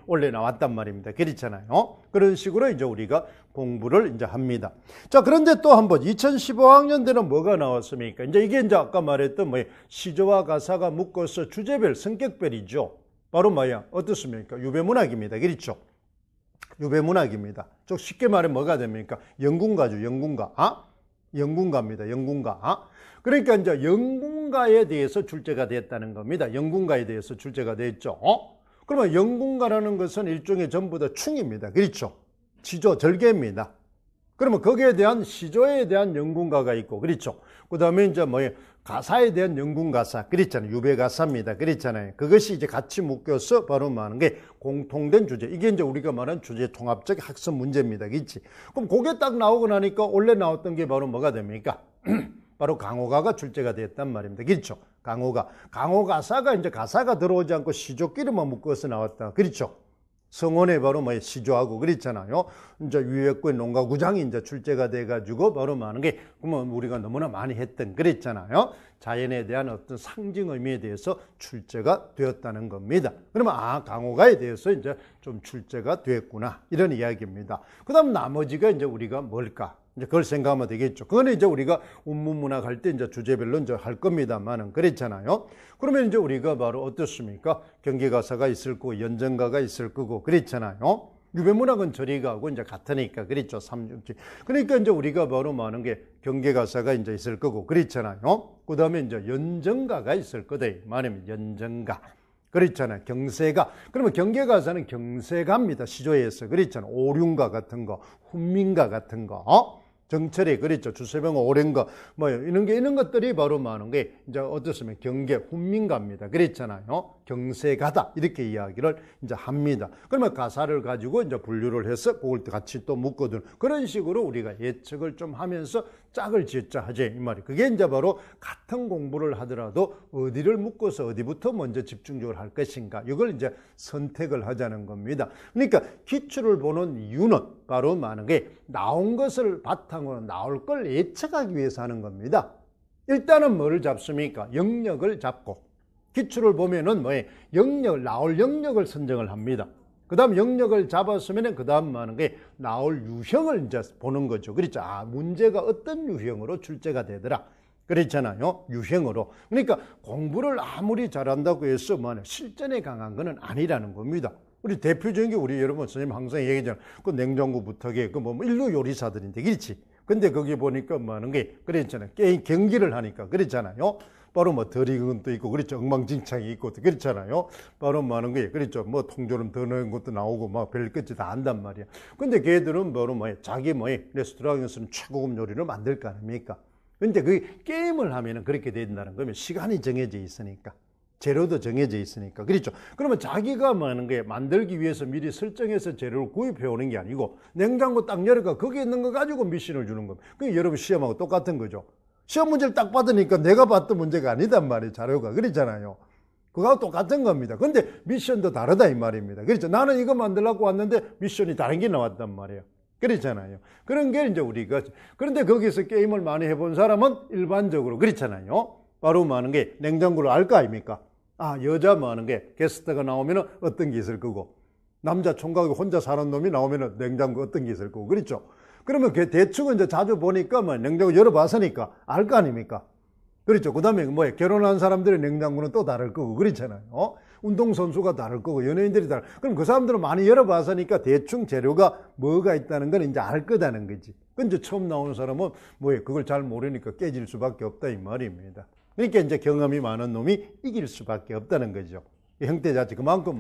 원래 나왔단 말입니다. 그렇잖아요. 그런 식으로 이제 우리가 공부를 이제 합니다. 자, 그런데 또 한번 2015학년대는 뭐가 나왔습니까? 이제 이게 이제 아까 말했던 시조와 가사가 묶어서 주제별, 성격별이죠. 바로 어떻습니까? 유배문학입니다. 그렇죠? 유배문학입니다. 좀 쉽게 말하면 뭐가 됩니까? 영군가죠. 영군가. 영군가입니다. 영군가. 그러니까 이제 영군가에 대해서 출제가 됐다는 겁니다. 영군가에 대해서 출제가 됐죠. 그러면 영군가라는 것은 일종의 전부 다 충입니다. 그렇죠? 지조, 절개입니다. 그러면 거기에 대한 시조에 대한 연궁가가 있고, 그렇죠. 그 다음에 이제 가사에 대한 연궁가사, 그랬잖아요. 유배가사입니다. 그랬잖아요. 그것이 이제 같이 묶여서 바로 말하는 게 공통된 주제. 이게 이제 우리가 말하는 주제 통합적 학습 문제입니다. 그렇지? 그럼 그게 딱 나오고 나니까 원래 나왔던 게 바로 뭐가 됩니까? 바로 강호가가 출제가 됐단 말입니다. 그렇죠? 강호가사가 이제 가사가 들어오지 않고 시조끼리만 묶어서 나왔다. 그렇죠? 성원에 바로 시조하고 그랬잖아요. 이제 유해구의 농가구장이 이제 출제가 돼가지고 바로 많은 게, 그러면 우리가 너무나 많이 했던 그랬잖아요. 자연에 대한 어떤 상징 의미에 대해서 출제가 되었다는 겁니다. 그러면 강호가에 대해서 이제 좀 출제가 됐구나, 이런 이야기입니다. 그 다음 나머지가 이제 우리가 뭘까? 이제 그걸 생각하면 되겠죠. 그거는 이제 우리가 운문문학 할 때 이제 주제별로 이제 할 겁니다만은 그랬잖아요. 그러면 이제 우리가 바로 어떻습니까? 경계가사가 있을 거고, 연정가가 있을 거고, 그랬잖아요. 유배문학은 저리가하고 이제 같으니까, 그랬죠. 삼중지. 그러니까 이제 우리가 바로 많은 게 경계가사가 이제 있을 거고, 그랬잖아요. 그 다음에 이제 연정가가 있을 거다. 말하면 연정가. 그렇잖아요. 경세가. 그러면 경계가사는 경세가입니다. 시조에서. 그렇잖아요. 오륜가 같은 거, 훈민가 같은 거. 정철에, 그렇죠. 주세병 오랜가, 이런 것들이 바로 많은 게, 이제 어떻습니까? 경계, 훈민가입니다. 그랬잖아요. 경세가다. 이렇게 이야기를 이제 합니다. 그러면 가사를 가지고 이제 분류를 해서 그걸 같이 또 묶어두는 그런 식으로 우리가 예측을 좀 하면서 짝을 지었자 하지, 이 말이. 그게 이제 바로 같은 공부를 하더라도 어디를 묶어서 어디부터 먼저 집중적으로 할 것인가. 이걸 이제 선택을 하자는 겁니다. 그러니까 기출을 보는 이유는 바로 많은 게 나온 것을 바탕으로 나올 걸 예측하기 위해서 하는 겁니다. 일단은 뭐를 잡습니까? 영역을 잡고. 기출을 보면은 나올 영역을 선정을 합니다. 그 다음 영역을 잡았으면 그 다음 하는 게 나올 유형을 이제 보는 거죠. 그렇죠. 문제가 어떤 유형으로 출제가 되더라. 그렇잖아요. 유형으로. 그러니까 공부를 아무리 잘한다고 해서 실전에 강한 거는 아니라는 겁니다. 우리 대표적인 게 우리 여러분 선생님 항상 얘기하잖아요. 그 냉장고 부탁에 인류 요리사들인데, 그렇지. 근데 거기 보니까 하는 게 그랬잖아요. 게임 경기를 하니까 그랬잖아요. 바로 더리근도 있고, 그렇죠. 엉망진창이 있고, 그렇잖아요. 바로 하는 게, 그렇죠. 통조림 더 넣은 것도 나오고, 별것이 다 안단 말이야. 근데 걔들은 바로 자기 레스토랑에서는 최고급 요리를 만들 거 아닙니까? 근데 그 게임을 하면은 그렇게 된다는 거면 시간이 정해져 있으니까. 재료도 정해져 있으니까. 그렇죠. 그러면 자기가 하는 게 만들기 위해서 미리 설정해서 재료를 구입해 오는 게 아니고, 냉장고 딱 열어가 거기에 있는 거 가지고 미션을 주는 겁니다. 그게 여러분 시험하고 똑같은 거죠. 시험 문제를 딱 받으니까 내가 봤던 문제가 아니단 말이에요. 자료가. 그렇잖아요. 그거하고 똑같은 겁니다. 근데 미션도 다르다 이 말입니다. 그렇죠. 나는 이거 만들려고 왔는데 미션이 다른 게 나왔단 말이에요. 그렇잖아요. 그런 게 이제 우리가, 그런데 거기서 게임을 많이 해본 사람은 일반적으로 그렇잖아요. 바로 하는 게 냉장고를 알 거 아닙니까? 여자 하는 게 게스트가 나오면 어떤 게 있을 거고, 남자 총각이 혼자 사는 놈이 나오면 냉장고 어떤 게 있을 거고, 그렇죠. 그러면 그 대충은 이제 자주 보니까 냉장고 열어봤으니까 알 거 아닙니까? 그렇죠. 그 다음에 결혼한 사람들의 냉장고는 또 다를 거고, 그렇잖아요. 운동선수가 다를 거고, 연예인들이 다를 거고. 그럼 그 사람들은 많이 열어봤으니까 대충 재료가 뭐가 있다는 건 이제 알 거다는 거지. 근데 처음 나오는 사람은 그걸 잘 모르니까 깨질 수밖에 없다 이 말입니다. 그러니까 이제 경험이 많은 놈이 이길 수밖에 없다는 거죠. 형태 자체 그만큼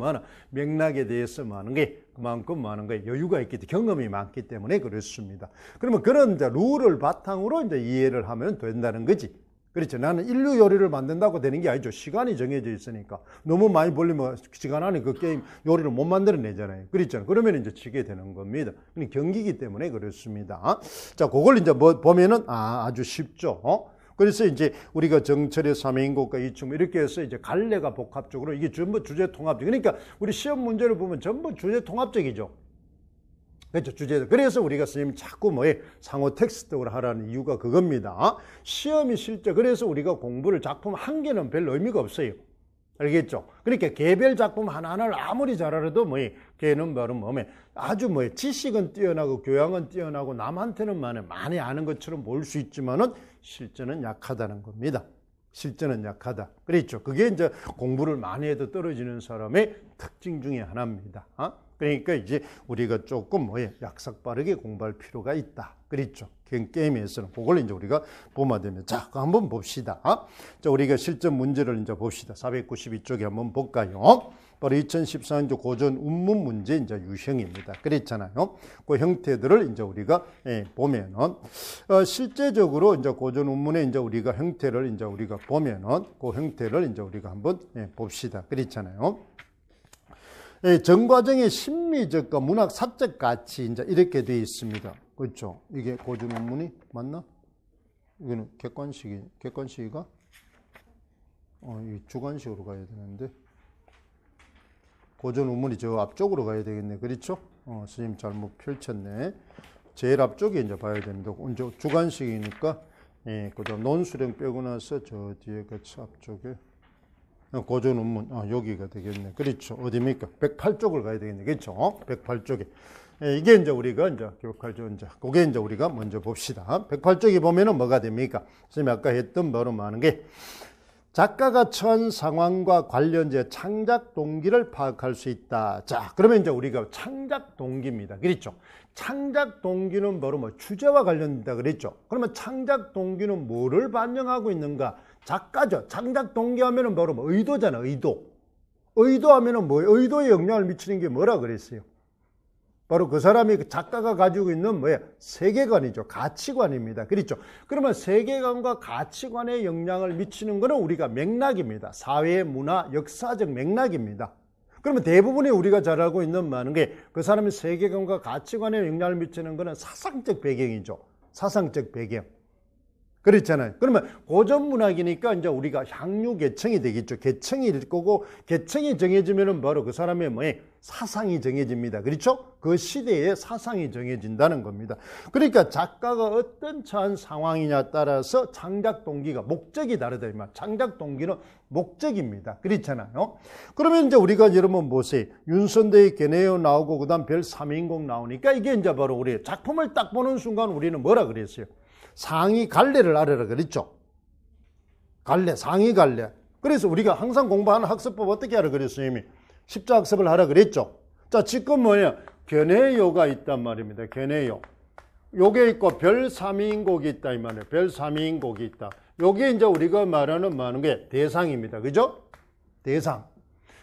맥락에 대해서 많은 게 그만큼 많은 거에 여유가 있기 때문에, 경험이 많기 때문에 그렇습니다. 그러면 그런 이제 룰을 바탕으로 이제 이해를 하면 된다는 거지. 그렇죠. 나는 인류 요리를 만든다고 되는 게 아니죠. 시간이 정해져 있으니까. 너무 많이 벌리면 시간 안에 그 게임 요리를 못 만들어내잖아요. 그렇잖아요. 그러면 이제 지게 되는 겁니다. 경기이기 때문에 그렇습니다. 자, 그걸 이제 보면은 아주 쉽죠. 그래서 이제 우리가 정철의 삼행인국과 이충 이렇게 해서 이제 갈래가 복합적으로 이게 전부 주제 통합적. 그러니까 우리 시험 문제를 보면 전부 주제 통합적이죠. 그렇죠. 주제. 그래서 우리가 선생님 자꾸 상호 텍스트로 하라는 이유가 그겁니다. 시험이 실제, 그래서 우리가 공부를 작품 한 개는 별 의미가 없어요. 알겠죠? 그러니까 개별 작품 하나하나를 아무리 잘하려도 걔는 바로 아주 지식은 뛰어나고 교양은 뛰어나고 남한테는 많이 아는 것처럼 보일 수 있지만은 실전은 약하다는 겁니다. 실전은 약하다. 그렇죠? 그게 이제 공부를 많이 해도 떨어지는 사람의 특징 중에 하나입니다. 그러니까 이제 우리가 조금 약삭 빠르게 공부할 필요가 있다. 그렇죠? 게임에서는 그걸 이제 우리가 보면 되면, 자, 한번 봅시다. 자, 우리가 실전 문제를 이제 봅시다. 492쪽에 한번 볼까요? 바로 2014년도 고전 운문 문제 이제 유형입니다. 그랬잖아요. 그 형태들을 이제 우리가 보면은 실제적으로 이제 고전 운문의 이제 우리가 형태를 이제 우리가 보면은 그 형태를 이제 우리가 한번 봅시다. 그랬잖아요. 전과정의 심리적과 문학 사적 가치 이제 이렇게 되어 있습니다. 그렇죠? 이게 고전 운문이 맞나? 이거는 객관식이가 이 주관식으로 가야 되는데 고전 운문이 저 앞쪽으로 가야 되겠네. 그렇죠? 선생님 잘못 펼쳤네. 제일 앞쪽에 이제 봐야 됩니다. 이제 주관식이니까 그다음 논술형 빼고 나서 저 뒤에 같이 앞쪽에 고전 운문 여기가 되겠네. 그렇죠? 어디입니까? 108쪽을 가야 되겠네. 그렇죠? 108쪽에. 이게 이제 우리가 이제 기억하죠. 이제 그게 이제 우리가 먼저 봅시다. 108쪽에 보면은 뭐가 됩니까? 선생님이 아까 했던 바로 많은 게 작가가 처한 상황과 관련된 창작 동기를 파악할 수 있다. 자, 그러면 이제 우리가 창작 동기입니다. 그렇죠? 창작 동기는 바로 뭐 주제와 관련된다 그랬죠? 그러면 창작 동기는 뭐를 반영하고 있는가? 작가죠. 창작 동기 하면은 바로 뭐 의도잖아, 의도. 의도하면은 뭐, 의도에 영향을 미치는 게 뭐라 그랬어요? 바로 그 사람이 작가가 가지고 있는 뭐예요? 세계관이죠. 가치관입니다. 그렇죠? 그러면 세계관과 가치관에 영향을 미치는 것은 우리가 맥락입니다. 사회, 문화, 역사적 맥락입니다. 그러면 대부분이 우리가 잘 알고 있는 많은 게 그 사람의 세계관과 가치관에 영향을 미치는 것은 사상적 배경이죠. 사상적 배경. 그렇잖아요. 그러면 고전 문학이니까 이제 우리가 향유 계층이 되겠죠. 계층일 거고, 계층이 정해지면은 바로 그 사람의 뭐에 사상이 정해집니다. 그렇죠? 그 시대의 사상이 정해진다는 겁니다. 그러니까 작가가 어떤 처한 상황이냐 따라서 창작 동기가 목적이 다르다. 창작 동기는 목적입니다. 그렇잖아요. 그러면 이제 우리가 여러분 보세요. 윤선대의 게네오 나오고 그다음 별 3인공 나오니까 이게 이제 바로 우리 작품을 딱 보는 순간 우리는 뭐라 그랬어요? 상위 갈래를 알아라 그랬죠. 갈래, 상위 갈래. 그래서 우리가 항상 공부하는 학습법 어떻게 하라 그랬어요? 이미 십자학습을 하라 그랬죠. 자, 지금 뭐냐? 견해요가 있단 말입니다. 견해요. 요게 있고 별 3인곡이 있다 이 말이에요. 별 3인곡이 있다. 요게 이제 우리가 말하는 많은 게 대상입니다. 그죠? 대상.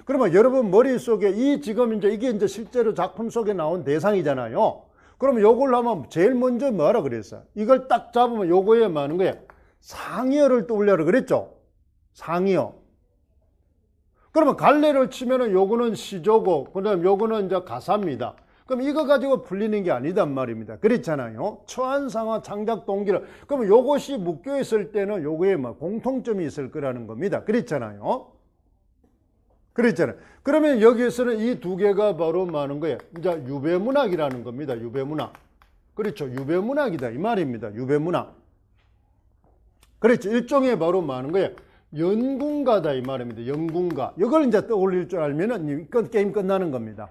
그러면 여러분 머릿속에 지금 이게 이제 실제로 작품 속에 나온 대상이잖아요. 그러면 요걸 하면 제일 먼저 뭐라 그랬어요? 이걸 딱 잡으면 요거에 많은 거예요. 상이어를 떠올려라 그랬죠? 상이어. 그러면 갈래를 치면은 요거는 시조고, 그 다음 요거는 이제 가사입니다. 그럼 이거 가지고 풀리는 게 아니단 말입니다. 그렇잖아요. 처한 상황, 창작 동기를. 그러면 요것이 묶여 있을 때는 요거에 뭐 공통점이 있을 거라는 겁니다. 그렇잖아요. 그랬잖아요. 그러면 여기에서는 이 두 개가 바로 많은 거예요. 이제 유배문학이라는 겁니다. 유배문학. 그렇죠. 유배문학이다. 이 말입니다. 유배문학. 그렇죠. 일종의 바로 많은 거예요. 연궁가다. 이 말입니다. 연궁가. 이걸 이제 떠올릴 줄 알면은 게임 끝나는 겁니다.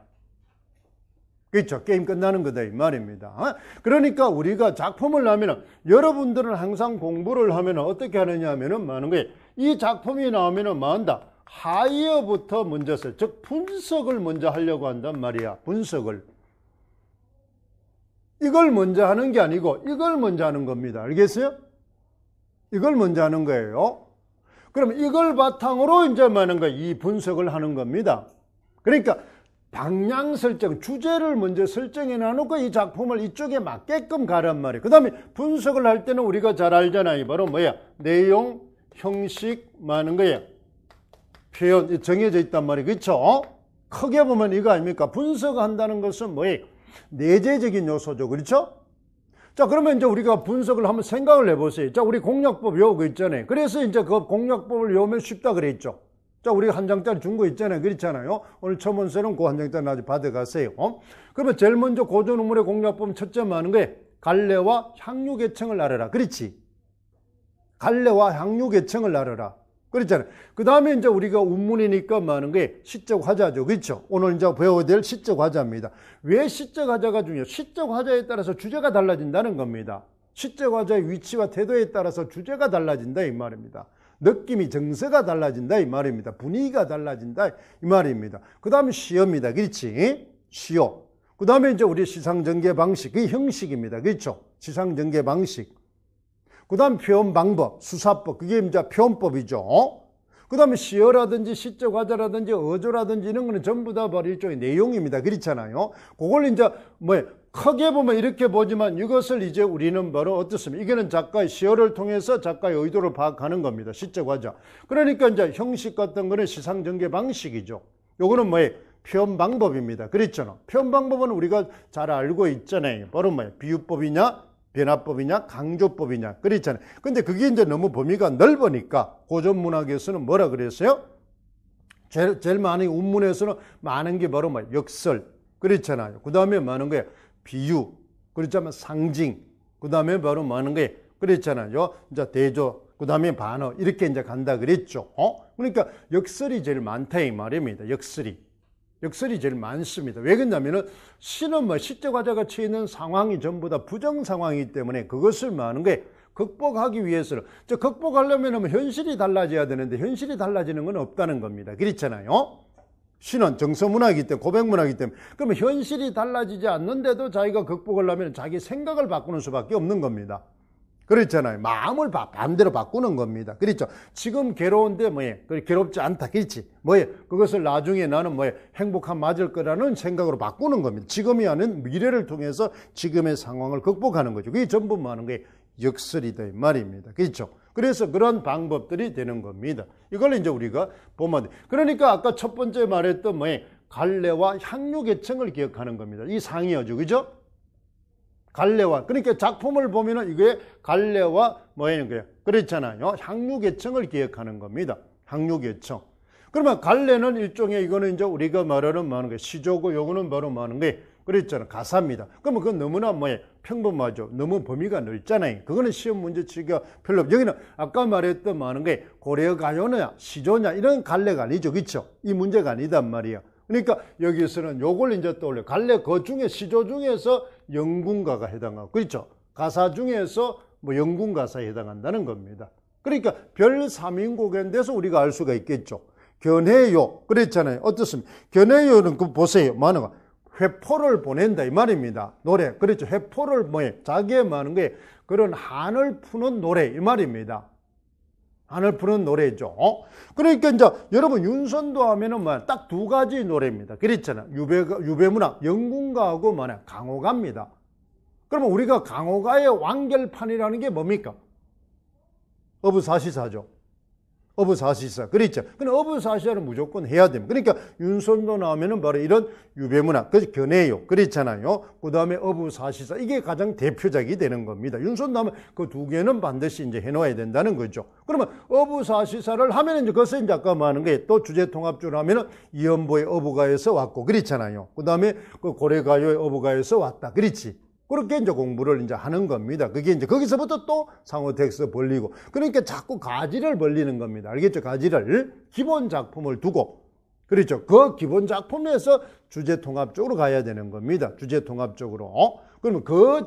그렇죠. 게임 끝나는 거다. 이 말입니다. 그러니까 우리가 작품을 하면은 여러분들은 항상 공부를 하면은 어떻게 하느냐 하면은 많은 거예요. 이 작품이 나오면은 뭐 한다? 하이어부터 먼저 써요. 즉 분석을 먼저 하려고 한단 말이야. 분석을. 이걸 먼저 하는 게 아니고 이걸 먼저 하는 겁니다. 알겠어요? 이걸 먼저 하는 거예요. 그럼 이걸 바탕으로 이제 뭐 하는 거예요? 이 분석을 하는 겁니다. 그러니까 방향 설정, 주제를 먼저 설정해 놔놓고 이 작품을 이쪽에 맞게끔 가란 말이에요. 그 다음에 분석을 할 때는 우리가 잘 알잖아요. 바로 뭐야? 내용, 형식, 많은 거예요. 표현 정해져 있단 말이에요. 그렇죠? 크게 보면 이거 아닙니까? 분석한다는 것은 뭐예요? 내재적인 요소죠. 그렇죠? 자, 그러면 이제 우리가 분석을 한번 생각을 해보세요. 자, 우리 공략법 외우고 있잖아요. 그래서 이제 그 공략법을 외우면 쉽다 그랬죠. 자, 우리가 한 장짜리 준 거 있잖아요. 그렇잖아요. 오늘 첨언서는 그 한 장짜리 나중에 받아가세요. 그러면 제일 먼저 고전 우물의 공략법 첫째 하는 거예요. 갈래와 향유 계층을 알아라. 그렇지? 갈래와 향유 계층을 알아라. 그렇잖아요. 그 다음에 이제 우리가 운문이니까 많은 게 시적 화자죠. 그렇죠? 오늘 이제 배워야 될 시적 화자입니다. 왜 시적 화자가 중요해요? 시적 화자에 따라서 주제가 달라진다는 겁니다. 시적 화자의 위치와 태도에 따라서 주제가 달라진다 이 말입니다. 느낌이 정서가 달라진다 이 말입니다. 분위기가 달라진다 이 말입니다. 그 다음에 시어입니다. 그렇지? 시어. 그 다음에 이제 우리 시상전개 방식, 그게 형식입니다. 그렇죠? 시상전개 방식. 그 다음 표현 방법, 수사법, 그게 이제 표현법이죠. 그 다음에 시어라든지 시적 화자라든지 어조라든지 이런 거는 전부 다 바로 일종의 내용입니다. 그렇잖아요. 그걸 이제 크게 보면 이렇게 보지만 이것을 이제 우리는 바로 어떻습니까? 이거는 작가의 시어를 통해서 작가의 의도를 파악하는 겁니다. 시적 화자. 그러니까 이제 형식 같은 거는 시상 전개 방식이죠. 요거는 표현 방법입니다. 그렇잖아. 표현 방법은 우리가 잘 알고 있잖아요. 바로 비유법이냐, 변화법이냐, 강조법이냐. 그렇잖아요. 근데 그게 이제 너무 범위가 넓으니까 고전 문학에서는 뭐라 그랬어요? 제일 많이 운문에서는 많은 게 바로 역설. 그렇잖아요. 그 다음에 많은 게 비유. 그렇잖아요. 상징. 그 다음에 바로 많은 게 그렇잖아요. 이제 대조. 그 다음에 반어. 이렇게 이제 간다 그랬죠. 그러니까 역설이 제일 많다 이 말입니다. 역설이 제일 많습니다. 왜 그러냐면은 시는 시적 화자가 처해 있는 상황이 전부 다 부정 상황이기 때문에 그것을 많은 게 극복하기 위해서는 극복하려면 현실이 달라져야 되는데 현실이 달라지는 건 없다는 겁니다. 그렇잖아요. 시는 정서문학이기 때문에 고백문학이기 때문에 그러면 현실이 달라지지 않는데도 자기가 극복을 하면 자기 생각을 바꾸는 수밖에 없는 겁니다. 그렇잖아요. 마음을 반대로 바꾸는 겁니다. 그렇죠. 지금 괴로운데 괴롭지 않다. 그렇지. 그것을 나중에 나는 행복한 맞을 거라는 생각으로 바꾸는 겁니다. 지금이 아닌 미래를 통해서 지금의 상황을 극복하는 거죠. 그게 전부 많은 게 역설이다 이 말입니다. 그렇죠. 그래서 그런 방법들이 되는 겁니다. 이걸 이제 우리가 보면 돼. 그러니까 아까 첫 번째 말했던 갈래와 향유계층을 기억하는 겁니다. 이 상이어죠. 그죠? 갈래와 그러니까 작품을 보면은 이게 갈래와 그렇잖아요. 향유계층을 기억하는 겁니다. 향유계층. 그러면 갈래는 일종의 이거는 이제 우리가 말하는 많은 게 시조고 요거는 바로 많은 게 그랬잖아요. 가사입니다. 그러면 그건 너무나 평범하죠. 너무 범위가 넓잖아요. 그거는 시험 문제치기가 별로 없죠. 여기는 아까 말했던 많은 게 고려가요냐 시조냐 이런 갈래가 아니죠. 그렇죠? 이 문제가 아니단 말이에요. 그러니까 여기서는 요걸 이제 떠올려. 갈래 그 중에 시조 중에서 영군가가 해당하고 그렇죠. 가사 중에서 영군가사에 해당한다는 겁니다. 그러니까 별 3인국인데서 우리가 알 수가 있겠죠. 견해요. 그랬잖아요. 어떻습니까? 견해요는 보세요. 많은 거. 회포를 보낸다 이 말입니다. 노래. 그렇죠. 회포를 자기의 많은 게 그런 한을 푸는 노래 이 말입니다. 한을 푸는 노래죠. 그러니까 이제 여러분 윤선도 하면은 딱 두 가지 노래입니다. 그렇잖아요. 유배문학, 영군가하고 강호가입니다. 그러면 우리가 강호가의 완결판이라는 게 뭡니까? 어부사시사죠. 어부사시사. 그렇죠. 근데 어부사시사는 무조건 해야 됩니다. 그러니까 윤선도 나오면은 바로 이런 유배문학, 그래서 견해요. 그렇잖아요. 그 다음에 어부사시사. 이게 가장 대표작이 되는 겁니다. 윤선 나오면 그 두 개는 반드시 이제 해놓아야 된다는 거죠. 그러면 어부사시사를 하면은 이제 그것을 이제 아까 말하는 게 또 주제통합적으로 하면은 이연보의 어부가에서 왔고, 그렇잖아요. 그 다음에 그 고래가요의 어부가에서 왔다. 그렇지. 그렇게 이제 공부를 이제 하는 겁니다. 그게 이제 거기서부터 또 상호 텍스트 벌리고. 그러니까 자꾸 가지를 벌리는 겁니다. 알겠죠? 가지를. 기본 작품을 두고. 그렇죠. 그 기본 작품에서 주제 통합적으로 가야 되는 겁니다. 주제 통합적으로. 그러면 그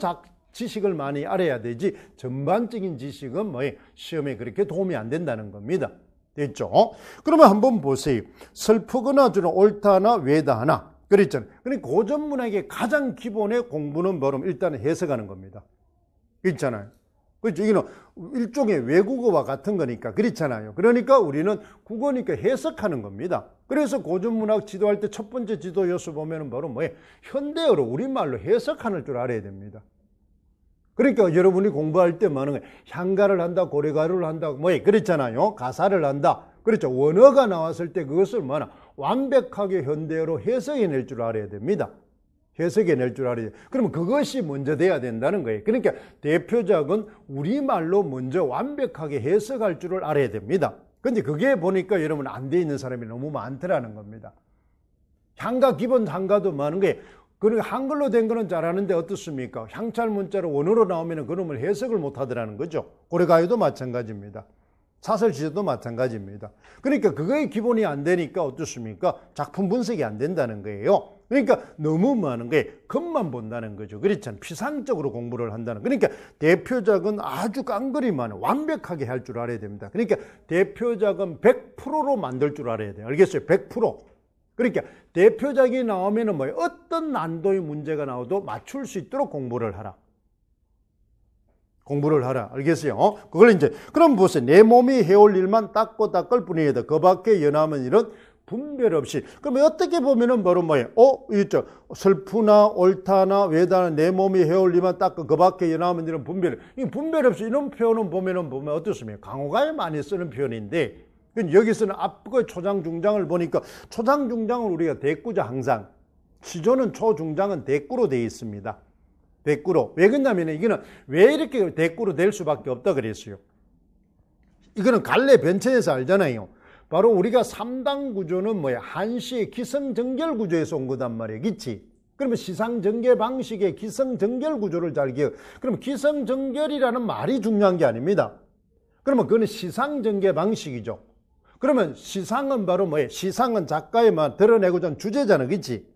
지식을 많이 알아야 되지 전반적인 지식은 시험에 그렇게 도움이 안 된다는 겁니다. 됐죠? 그러면 한번 보세요. 슬프거나 주는 옳다나 외다하나. 그랬잖아요. 그러니까 고전 문학의 가장 기본의 공부는 바로 일단은 해석하는 겁니다. 그렇잖아요. 그렇죠. 이거는 일종의 외국어와 같은 거니까. 그렇잖아요. 그러니까 우리는 국어니까 해석하는 겁니다. 그래서 고전 문학 지도할 때 첫 번째 지도 요소 보면은 바로 현대어로 우리말로 해석하는 줄 알아야 됩니다. 그러니까 여러분이 공부할 때 많은 거예요. 향가를 한다, 고래가루를 한다, 그랬잖아요. 가사를 한다. 그렇죠. 원어가 나왔을 때 그것을 완벽하게 현대어로 해석해낼 줄 알아야 됩니다. 해석해낼 줄 알아야 돼요. 그러면 그것이 먼저 돼야 된다는 거예요. 그러니까 대표작은 우리말로 먼저 완벽하게 해석할 줄을 알아야 됩니다. 근데 그게 보니까 여러분 안 돼 있는 사람이 너무 많더라는 겁니다. 향가, 기본 향가도 많은 거예요. 그러니까 한글로 된 거는 잘하는데 어떻습니까? 향찰 문자로 원어로 나오면 그놈을 해석을 못 하더라는 거죠. 고래가요도 마찬가지입니다. 사설지도도 마찬가지입니다. 그러니까 그거의 기본이 안 되니까 어떻습니까? 작품 분석이 안 된다는 거예요. 그러니까 너무 많은 게 겉만 본다는 거죠. 그렇잖아요. 피상적으로 공부를 한다는. 그러니까 대표작은 아주 깡그리 많아. 완벽하게 할 줄 알아야 됩니다. 그러니까 대표작은 100%로 만들 줄 알아야 돼요. 알겠어요? 100%. 그러니까 대표작이 나오면은 어떤 난도의 문제가 나와도 맞출 수 있도록 공부를 하라. 공부를 하라. 알겠어요? 그걸 이제, 그럼 보세요. 내 몸이 해올 일만 닦고 닦을 뿐이다. 그 밖에 연함은 일은 분별 없이. 그러면 어떻게 보면은 바로 뭐예요? 있죠. 슬프나 옳다나 외다나 내 몸이 해올 일만 닦고 그 밖에 연함은 일은 분별. 이 분별 없이 이런 표현은 보면 어떻습니까? 강호가에 많이 쓰는 표현인데, 여기서는 앞의 초장, 중장을 보니까 초장, 중장은 우리가 대꾸죠, 항상. 시조는 초, 중장은 대꾸로 되어 있습니다. 대꾸로. 왜 그러냐면 이거는 왜 이렇게 대꾸로 될 수밖에 없다 그랬어요. 이거는 갈래 변천에서 알잖아요. 바로 우리가 3단 구조는 뭐야? 한시의 기성정결 구조에서 온 거단 말이에요. 그치? 그러면 시상정계 방식의 기성정결 구조를 잘 기억. 그러면 기성정결이라는 말이 중요한 게 아닙니다. 그러면 그거는 시상정계 방식이죠. 그러면 시상은 바로 뭐예요? 시상은 작가의 드러내고자 하는 주제잖아. 그치?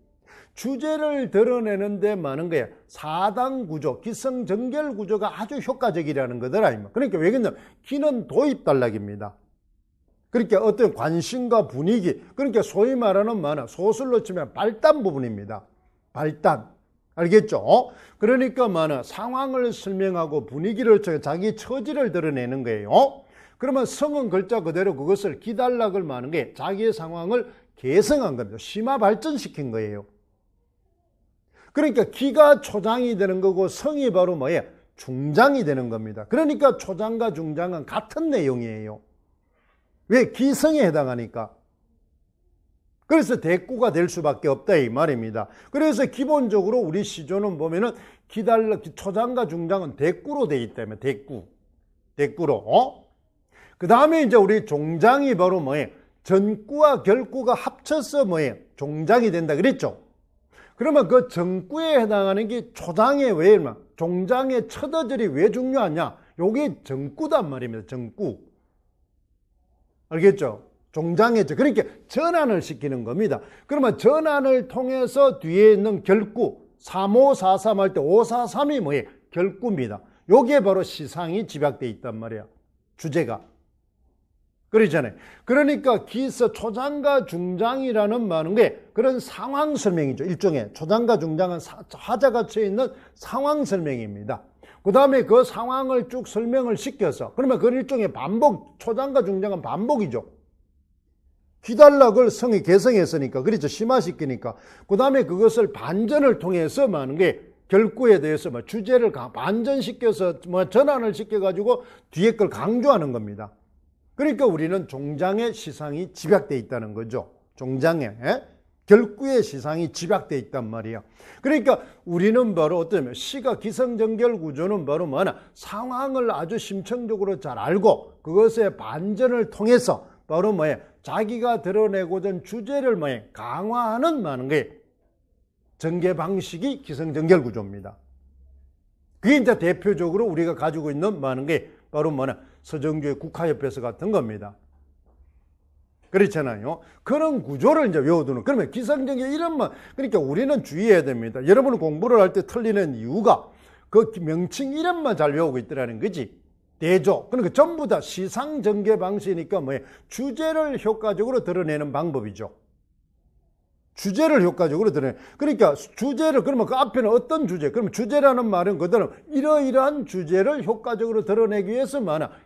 주제를 드러내는데 많은 거예요. 4단 구조, 기성정결 구조가 아주 효과적이라는 거더라. 그러니까 왜 그러냐면 기는 도입 단락입니다. 그러니까 어떤 관심과 분위기, 그러니까 소위 말하는 소설로 치면 발단 부분입니다. 발단. 알겠죠? 그러니까 상황을 설명하고 분위기를 자기 처지를 드러내는 거예요. 그러면 성은 글자 그대로 그것을 기단락을 많은 게 자기의 상황을 개성한 겁니다. 심화 발전시킨 거예요. 그러니까 기가 초장이 되는 거고 성이 바로 뭐예요? 중장이 되는 겁니다. 그러니까 초장과 중장은 같은 내용이에요. 왜? 기성에 해당하니까. 그래서 대꾸가 될 수밖에 없다 이 말입니다. 그래서 기본적으로 우리 시조는 보면은 초장과 중장은 대꾸로 되어 있다면 대꾸로. 그 다음에 이제 우리 종장이 바로 뭐예요? 전구와 결구가 합쳐서 뭐예요? 종장이 된다 그랬죠. 그러면 그 전구에 해당하는 게 초장의 왜 종장의 첫 어절이 왜 중요하냐? 요게 전구단 말입니다. 전구. 알겠죠? 종장의 그러니까 전환을 시키는 겁니다. 그러면 전환을 통해서 뒤에 있는 결구 3543 할 때 543이 뭐예요? 결구입니다. 요게 바로 시상이 집약되어 있단 말이야. 주제가. 그러잖아요. 그러니까 기서 초장과 중장이라는 말은 게 그런 상황 설명이죠. 일종의 초장과 중장은 화자가 처해 있는 상황 설명입니다. 그 다음에 그 상황을 쭉 설명을 시켜서 그러면 그 일종의 반복, 초장과 중장은 반복이죠. 기단락을 성이 개성했으니까 그렇죠. 심화시키니까 그 다음에 그것을 반전을 통해서 하는 게 결구에 대해서 주제를 반전시켜서 전환을 시켜가지고 뒤에 걸 강조하는 겁니다. 그러니까 우리는 종장의 시상이 집약되어 있다는 거죠. 종장에 결구의 시상이 집약되어 있단 말이에요. 그러니까 우리는 바로 어떠면 시가 기성정결 구조는 바로 상황을 아주 심층적으로 잘 알고 그것의 반전을 통해서 바로 자기가 드러내고자 하는 주제를 강화하는 게 전개 방식이 기성정결 구조입니다. 그게 이제 대표적으로 우리가 가지고 있는 게 바로 서정주의 국화협회서 같은 겁니다. 그렇잖아요. 그런 구조를 이제 외워두는. 그러면 기성정결 이런만, 그러니까 우리는 주의해야 됩니다. 여러분은 공부를 할 때 틀리는 이유가 그 명칭 이름만 잘 외우고 있더라는 거지. 대조. 그러니까 전부 다 시상전개 방식이니까 주제를 효과적으로 드러내는 방법이죠. 주제를 효과적으로 드러내. 그러니까 주제를, 그러면 그 앞에는 어떤 주제? 그러면 주제라는 말은 그대로 이러이러한 주제를 효과적으로 드러내기 위해서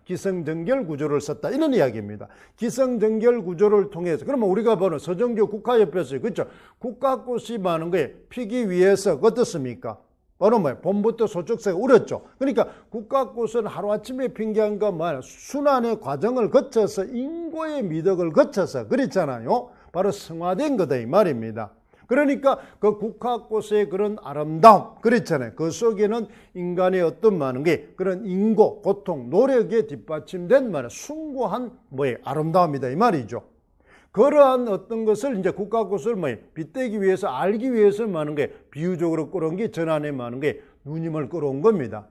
기성정결 구조를 썼다. 이런 이야기입니다. 기성정결 구조를 통해서. 그러면 우리가 보는 서정주 국화협회에서, 그렇죠? 국가꽃이 많은 거에 피기 위해서 어떻습니까? 바로 봄부터 소쩍새가 울었죠. 그러니까 국가꽃은 하루아침에 핀 게 아니라 순환의 과정을 거쳐서 인고의 미덕을 거쳐서 그랬잖아요. 바로 성화된 거다 이 말입니다. 그러니까 그 국화꽃의 그런 아름다움 그랬잖아요. 그 속에는 인간의 어떤 게 그런 인고, 고통, 노력에 뒷받침된 숭고한 아름다움이다 이 말이죠. 그러한 어떤 것을 이제 국가꽃을 빗대기 위해서 알기 위해서 게 비유적으로 끌어온 게 전환에 게 누님을 끌어온 겁니다.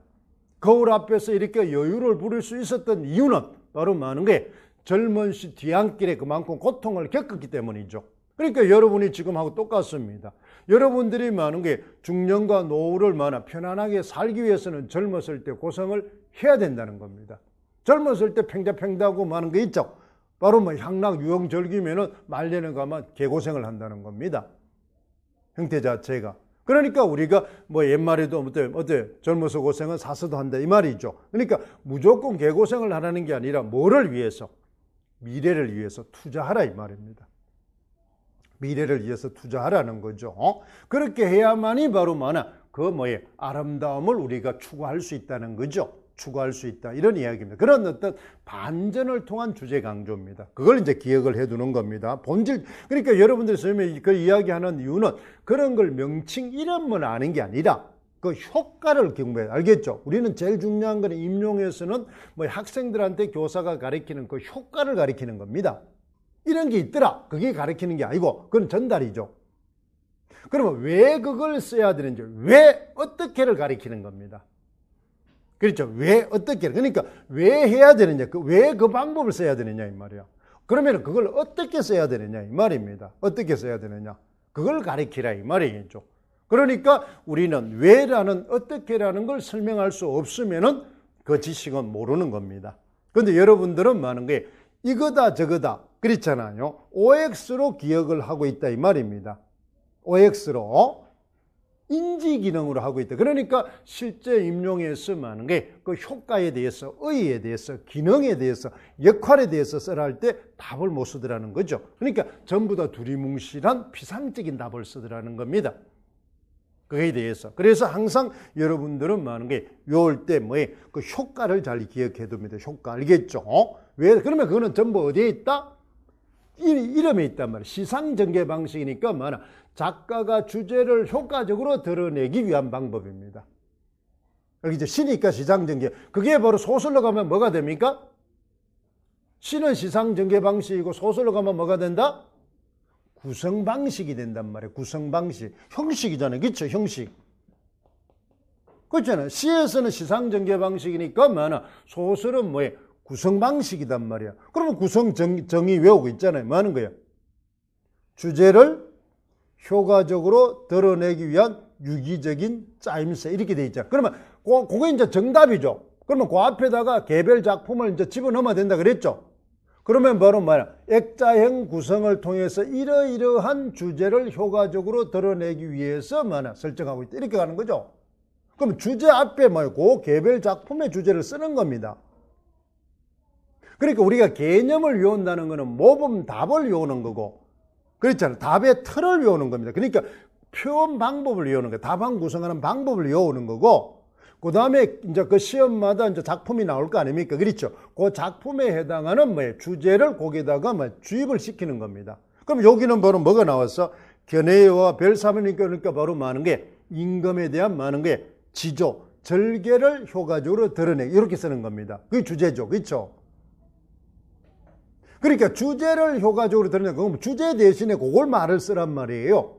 거울 앞에서 이렇게 여유를 부릴 수 있었던 이유는 바로 게 젊은 시 뒤안길에 그만큼 고통을 겪었기 때문이죠. 그러니까 여러분이 지금하고 똑같습니다. 여러분들이 게 중년과 노후를 편안하게 살기 위해서는 젊었을 때 고생을 해야 된다는 겁니다. 젊었을 때 팽자팽자하고 게 있죠. 바로 향락 유흥절기면은 말년에 가면 개고생을 한다는 겁니다. 형태 자체가. 그러니까 우리가 뭐 옛말에도 어때 젊어서 고생은 사서도 한다 이 말이죠. 그러니까 무조건 개고생을 하라는 게 아니라 뭐를 위해서? 미래를 위해서 투자하라 이 말입니다. 미래를 위해서 투자하라는 거죠. 그렇게 해야만이 바로 그 아름다움을 우리가 추구할 수 있다는 거죠. 추구할 수 있다 이런 이야기입니다. 그런 어떤 반전을 통한 주제 강조입니다. 그걸 이제 기억을 해두는 겁니다. 본질. 그러니까 여러분들이 선생님이 그 이야기하는 이유는 그런 걸 명칭 이름만 아는 게 아니라 그 효과를 경험해야 알겠죠? 우리는 제일 중요한 건 임용에서는 학생들한테 교사가 가르치는 그 효과를 가르치는 겁니다. 이런 게 있더라. 그게 가르치는 게 아니고 그건 전달이죠. 그러면 왜 그걸 써야 되는지, 왜 어떻게를 가르치는 겁니다. 그렇죠. 왜 어떻게, 그러니까 왜 해야 되느냐, 왜 그 방법을 써야 되느냐 이 말이야. 그러면 그걸 어떻게 써야 되느냐 이 말입니다. 어떻게 써야 되느냐, 그걸 가르치라 이 말이겠죠. 그러니까 우리는 왜라는 어떻게라는 걸 설명할 수 없으면은 그 지식은 모르는 겁니다. 그런데 여러분들은 많은 게 이거다 저거다 그렇잖아요. OX로 기억을 하고 있다 이 말입니다. OX로 인지 기능으로 하고 있다. 그러니까 실제 임용에서 많은 게 그 효과에 대해서, 의의에 대해서, 기능에 대해서, 역할에 대해서 써라 할 때 답을 못 쓰더라는 거죠. 그러니까 전부 다 두리뭉실한 피상적인 답을 쓰더라는 겁니다. 그에 대해서. 그래서 항상 여러분들은 많은 게 외울 때 그 효과를 잘 기억해 둡니다. 효과 알겠죠? 왜? 그러면 그거는 전부 어디에 있다? 이름에 있단 말이에요. 시상전개 방식이니까 작가가 주제를 효과적으로 드러내기 위한 방법입니다. 여기 이제 시니까 시상전개. 그게 바로 소설로 가면 뭐가 됩니까? 시는 시상전개 방식이고 소설로 가면 뭐가 된다? 구성 방식이 된단 말이에요. 구성 방식. 형식이잖아요. 그렇죠? 형식. 그렇잖아요. 시에서는 시상전개 방식이니까 소설은 구성 방식이단 말이야. 그러면 구성 정의 외우고 있잖아요. 뭐 하는 거예요? 주제를 효과적으로 드러내기 위한 유기적인 짜임새 이렇게 돼 있잖아요. 그러면 그게 이제 정답이죠. 그러면 그 앞에다가 개별 작품을 이제 집어넣으면 된다 그랬죠. 그러면 바로 액자형 구성을 통해서 이러이러한 주제를 효과적으로 드러내기 위해서 설정하고 있다 이렇게 가는 거죠. 그럼 주제 앞에 그 개별 작품의 주제를 쓰는 겁니다. 그러니까 우리가 개념을 외운다는 것은 모범 답을 외우는 거고, 그렇잖아요. 답의 틀을 외우는 겁니다. 그러니까 표현 방법을 외우는 거예요. 답안 구성하는 방법을 외우는 거고, 그 다음에 이제 그 시험마다 이제 작품이 나올 거 아닙니까? 그렇죠. 그 작품에 해당하는 주제를 거기다가 주입을 시키는 겁니다. 그럼 여기는 바로 뭐가 나왔어? 견해와 별사면이니까 그러니까 바로 많은 게 임금에 대한 많은 게 지조, 절개를 효과적으로 드러내 이렇게 쓰는 겁니다. 그게 주제죠. 그렇죠? 그러니까 주제를 효과적으로 드러내는 건 주제 대신에 그걸 말을 쓰란 말이에요.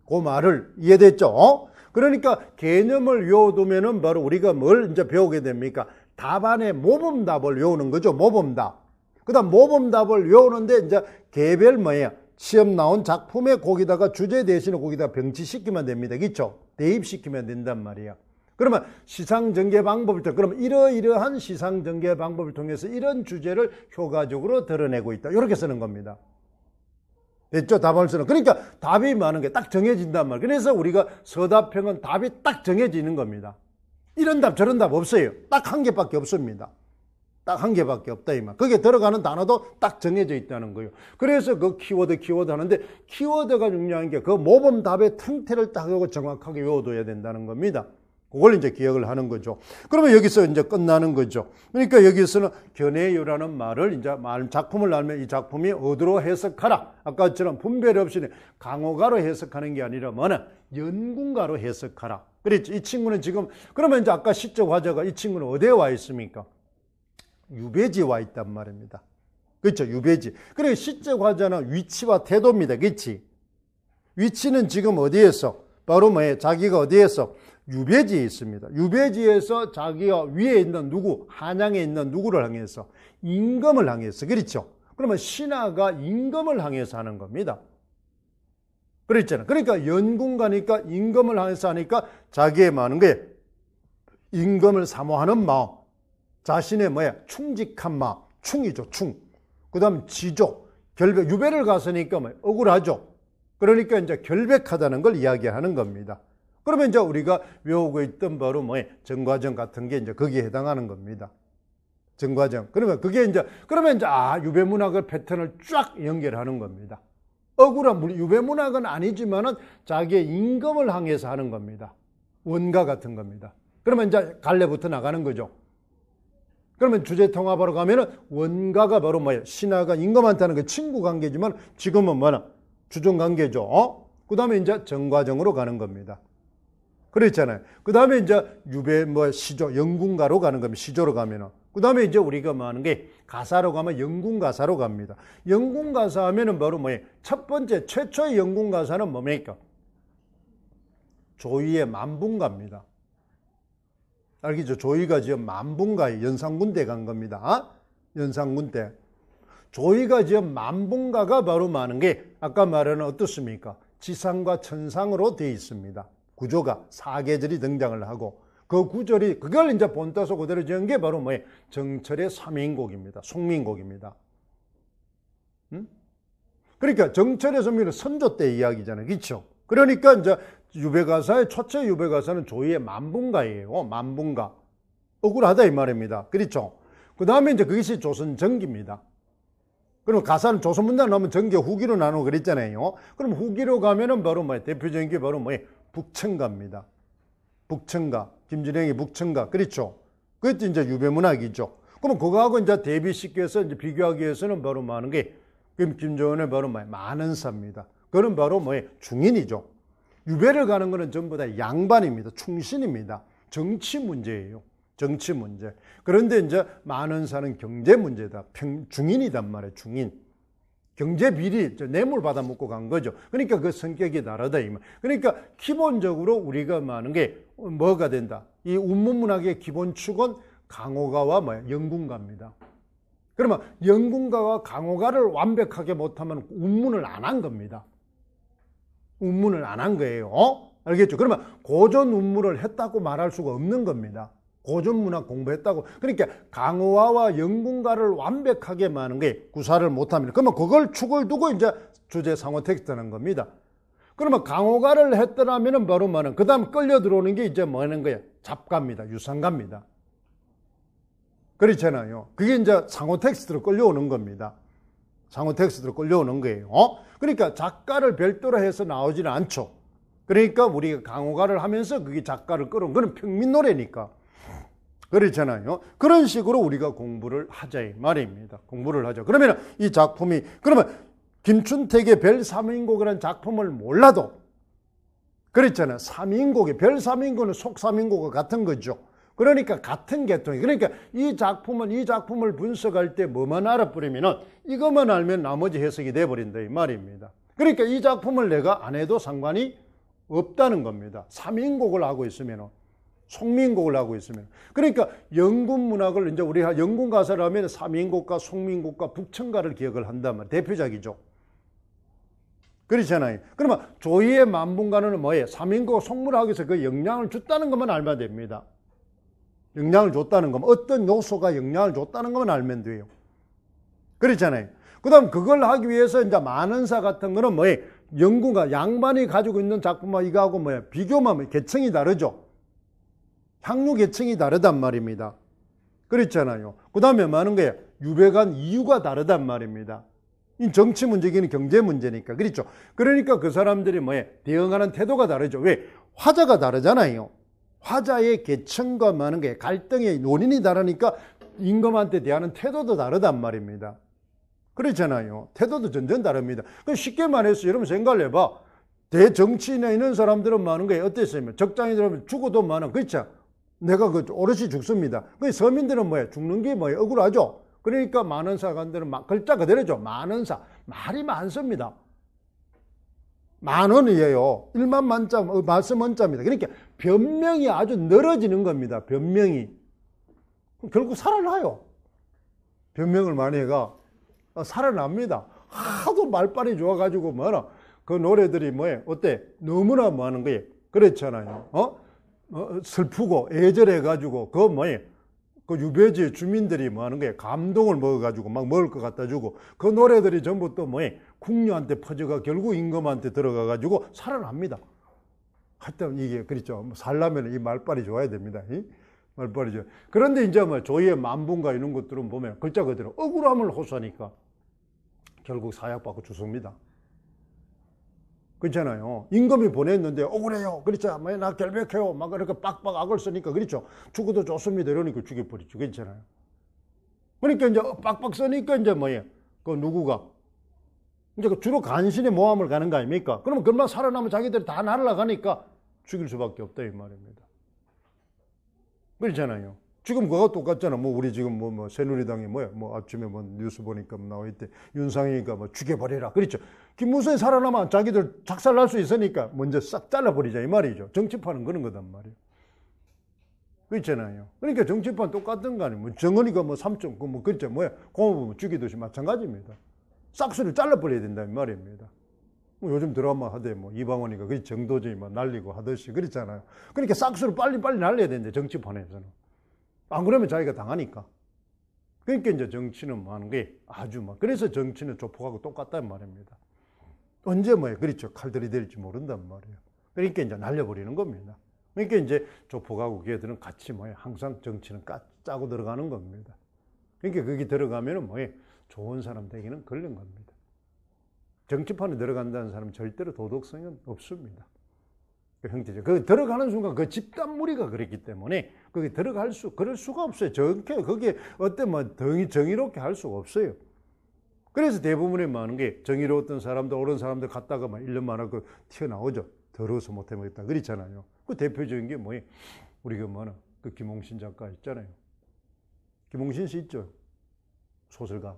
그 말을 이해됐죠? 그러니까 개념을 외워두면은 바로 우리가 뭘 이제 배우게 됩니까? 답안의 모범답을 외우는 거죠. 모범답. 그 다음 모범답을 외우는데 이제 개별 시험 나온 작품에 거기다가 주제 대신에 거기다 병치시키면 됩니다. 그렇죠? 대입시키면 된단 말이야. 그러면 시상전개 방법을 통해, 그러면 이러이러한 시상전개 방법을 통해서 이런 주제를 효과적으로 드러내고 있다. 이렇게 쓰는 겁니다. 됐죠? 답을 쓰는. 그러니까 답이 많은 게 딱 정해진단 말이에요. 그래서 우리가 서답형은 답이 딱 정해지는 겁니다. 이런 답 저런 답 없어요. 딱 한 개밖에 없습니다. 딱 한 개밖에 없다 이 말. 거기에 들어가는 단어도 딱 정해져 있다는 거예요. 그래서 그 키워드 하는데 키워드가 중요한 게 그 모범 답의 틈새를 딱 하고 정확하게 외워둬야 된다는 겁니다. 그걸 이제 기억을 하는 거죠. 그러면 여기서 이제 끝나는 거죠. 그러니까 여기서는 견해유라는 말을 이제 작품을 알면 이 작품이 어디로 해석하라. 아까처럼 분별 없이 강호가로 해석하는 게 아니라 연궁가로 해석하라. 그랬죠. 이 친구는 지금 그러면 이제 아까 시적 화자가 이 친구는 어디에 와 있습니까? 유배지에 와 있단 말입니다. 그렇죠. 유배지. 그래 시적 화자는 위치와 태도입니다. 그렇지? 위치는 지금 어디에서? 바로 자기가 어디에서? 유배지에 있습니다. 유배지에서 자기가 위에 있는 누구, 한양에 있는 누구를 향해서? 임금을 향해서. 그렇죠? 그러면 신하가 임금을 향해서 하는 겁니다. 그랬잖아요. 그러니까 연궁가니까 임금을 향해서 하니까 자기의 많은 게 임금을 사모하는 마음, 자신의 충직한 마음, 충이죠, 충. 그 다음 지조, 결별, 유배를 갔으니까 억울하죠. 그러니까 이제 결백하다는 걸 이야기하는 겁니다. 그러면 이제 우리가 외우고 있던 바로 정과정 같은 게 이제 거기에 해당하는 겁니다. 정과정. 그러면 그게 이제 유배문학의 패턴을 쫙 연결하는 겁니다. 억울한 유배문학은 아니지만은 자기의 임금을 향해서 하는 겁니다. 원가 같은 겁니다. 그러면 이제 갈래부터 나가는 거죠. 그러면 주제통합으로 가면은 원가가 바로 신하가 임금한테 하는 게 친구 관계지만 지금은 주종 관계죠. 그 다음에 이제 정과정으로 가는 겁니다. 그랬잖아요. 그 다음에 이제 유배 시조, 영군가로 가는 겁니다. 시조로 가면은. 그 다음에 이제 우리가 하는 게 가사로 가면 영군가사로 갑니다. 영군가사 하면은 바로 첫 번째, 최초의 영군가사는 뭡니까? 조이의 만분가입니다. 알겠죠? 조이가 지금 만분가에 연산군대 간 겁니다. 연산군대. 조이가 지금 만분가가 바로 하는 게 아까 말하는 어떻습니까? 지상과 천상으로 되어 있습니다. 구조가 사계절이 등장을 하고 그 구절이 그걸 이제 본따서 그대로 지은 게 바로 정철의 삼인곡입니다. 송민곡입니다. 그러니까 정철의 송민은 선조 때 이야기잖아요. 그렇죠? 그러니까 이제 유배가사의 초체 유배가사는 조이의 만분가예요. 만분가. 억울하다 이 말입니다. 그렇죠? 그 다음에 이제 그것이 조선정기입니다. 그럼 가사는 조선문단 나오면 정기 후기로 나누고 그랬잖아요. 그럼 후기로 가면은 바로 대표적인 게 바로 북청가입니다. 북청가. 김준영의 북청가. 그렇죠? 그것도 이제 유배문학이죠. 그러면 그거하고 이제 대비시켜서 이제 비교하기 위해서는 바로 하는 게 김조원의 바로 만은사입니다. 그건 바로 중인이죠. 유배를 가는 거는 전부 다 양반입니다. 충신입니다. 정치 문제예요. 정치 문제. 그런데 이제 만은사는 경제 문제다. 중인이단 말이에요. 중인. 경제 비리, 뇌물 받아 먹고 간 거죠. 그러니까 그 성격이 다르다. 그러니까 기본적으로 우리가 하는 게 뭐가 된다. 이 운문문학의 기본 축은 강호가와 영군가입니다. 그러면 영군가와 강호가를 완벽하게 못하면 운문을 안 한 겁니다. 운문을 안 한 거예요. 알겠죠? 그러면 고전 운문을 했다고 말할 수가 없는 겁니다. 고전문학 공부했다고. 그러니까 강호와와 영군가를 완벽하게 하는 게 구사를 못합니다. 그러면 그걸 축을 두고 이제 주제 상호 텍스트는 겁니다. 그러면 강호가를 했더라면은 바로 그 다음 끌려 들어오는 게 이제 뭐하는 거예요? 잡가입니다. 유상가입니다. 그렇잖아요. 그게 이제 상호 텍스트로 끌려오는 겁니다. 상호 텍스트로 끌려오는 거예요. 그러니까 작가를 별도로 해서 나오지는 않죠. 그러니까 우리가 강호가를 하면서 그게 작가를 끌어온 그건 평민노래니까. 그렇잖아요. 그런 식으로 우리가 공부를 하자 이 말입니다. 공부를 하자. 그러면 이 작품이 그러면 김춘택의 별삼인곡이라는 작품을 몰라도 그렇잖아요. 삼인곡이 별삼인곡은 속삼인곡과 같은 거죠. 그러니까 같은 계통이. 그러니까 이 작품을 분석할 때 뭐만 알아버리면은 이것만 알면 나머지 해석이 돼버린다 이 말입니다. 그러니까 이 작품을 내가 안 해도 상관이 없다는 겁니다. 삼인곡을 하고 있으면은. 송민곡을 하고 있으면. 그러니까 영군문학을 이제 우리가 영군가사를 하면 삼인곡과 송민곡과 북청가를 기억을 한단 말이에요. 대표작이죠. 그렇잖아요. 그러면 조이의 만분가는 뭐예요? 삼인곡 송문학에서 그 영향을 줬다는 것만 알면 됩니다. 영향을 줬다는 것만, 어떤 요소가 영향을 줬다는 것만 알면 돼요. 그렇잖아요. 그 다음 그걸 하기 위해서 이제 만은사 같은 거는 뭐예요? 영군가, 양반이 가지고 있는 작품과 이거하고 뭐예요? 비교만 계층이 다르죠. 향유 계층이 다르단 말입니다. 그렇잖아요. 그 다음에 뭐 하는 거예요? 유배간 이유가 다르단 말입니다. 이 정치 문제기는 경제 문제니까. 그렇죠. 그러니까 그 사람들이 대응하는 태도가 다르죠. 왜? 화자가 다르잖아요. 화자의 계층과 뭐 하는 게 갈등의 원인이 다르니까 임금한테 대하는 태도도 다르단 말입니다. 그렇잖아요. 태도도 전전 다릅니다. 쉽게 말해서 여러분 생각을 해봐. 대정치인에 있는 사람들은 많은 거예요. 어땠어요? 적장이들은 죽어도 많아. 그렇죠? 내가 오롯이 죽습니다. 서민들은 죽는 게 억울하죠? 그러니까 만은사관들은 글자 그대로죠. 만은사. 말이 많습니다. 만원이에요. 1만 만자, 말씀 원자입니다. 그러니까 변명이 아주 늘어지는 겁니다. 변명이. 결국 살아나요. 변명을 많이 해가 살아납니다. 하도 말빨이 좋아가지고 그 노래들이 어때? 너무나 하는 거예요. 그렇잖아요. 슬프고 애절해가지고 그 유배지 주민들이 하는 거예요. 감동을 먹어가지고 막 먹을 것 갖다 주고 그 노래들이 전부 또 궁녀한테 퍼져가 결국 임금한테 들어가가지고 살아납니다. 하여튼 이게 그렇죠. 살려면 이 말빨이 좋아야 됩니다. 말빨이 좋아. 그런데 이제 뭐 조의 만분가 이런 것들은 보면 글자 그대로 억울함을 호소하니까 결국 사약받고 죽습니다. 그렇잖아요. 임금이 보냈는데 억울해요. 그렇죠. 나 결백해요. 막 그렇게 빡빡 악을 쓰니까 그렇죠. 죽어도 좋습니다. 이러니까 죽여버리죠. 괜찮아요. 그러니까 이제 빡빡 쓰니까 이제 뭐예요? 그 누구가 이제 주로 간신히 모함을 가는 거 아닙니까? 그러면 그만 살아남은 자기들이 다 날아가니까 죽일 수밖에 없다 이 말입니다. 그렇잖아요. 지금 그거 똑같잖아. 뭐 우리 지금 뭐 새누리당이 뭐 아침에 뭐 뉴스 보니까 나와 있대. 윤상희가 뭐 죽여버리라. 그렇죠. 김무성이 살아남아 자기들 작살날 수 있으니까 먼저 싹 잘라버리자 이 말이죠. 정치판은 그런 거단 말이에요. 그렇잖아요. 그러니까 정치판 똑같은 거 아니에요. 뭐 정은이가 뭐 삼촌 뭐 그렇죠. 뭐야 고모부모 죽이듯이 마찬가지입니다. 싹수를 잘라버려야 된다 이 말입니다. 뭐 요즘 드라마 하대 뭐 이방원이가 그 정도전이 막 날리고 하듯이 그렇잖아요. 그러니까 싹수를 빨리빨리 날려야 되는데 정치판에서는 안 그러면 자기가 당하니까. 그러니까 이제 정치는 뭐 하는 게 아주 막 그래서 정치는 조폭하고 똑같단 말입니다. 언제 뭐예요? 그렇죠. 칼 들이댈지 모른단 말이에요. 그러니까 이제 날려버리는 겁니다. 그러니까 이제 조폭하고 걔들은 같이 뭐예요? 항상 정치는 짜고 들어가는 겁니다. 그러니까 거기 들어가면은 뭐예요? 좋은 사람 되기는 걸린 겁니다. 정치판에 들어간다는 사람은 절대로 도덕성은 없습니다. 그 형태죠. 그 들어가는 순간 그 집단 무리가 그랬기 때문에 거기 그럴 수가 없어요. 거기에 어떤 뭐 정의롭게 할 수가 없어요. 그래서 대부분의 많은 게 정의로웠던 사람들, 옳은 사람들 갔다가 막 1년만 하고 튀어나오죠. 더러워서 못해먹겠다. 그렇잖아요. 그 대표적인 게 뭐예요? 우리가 그 김홍신 작가 있잖아요. 김홍신 씨 있죠. 소설가.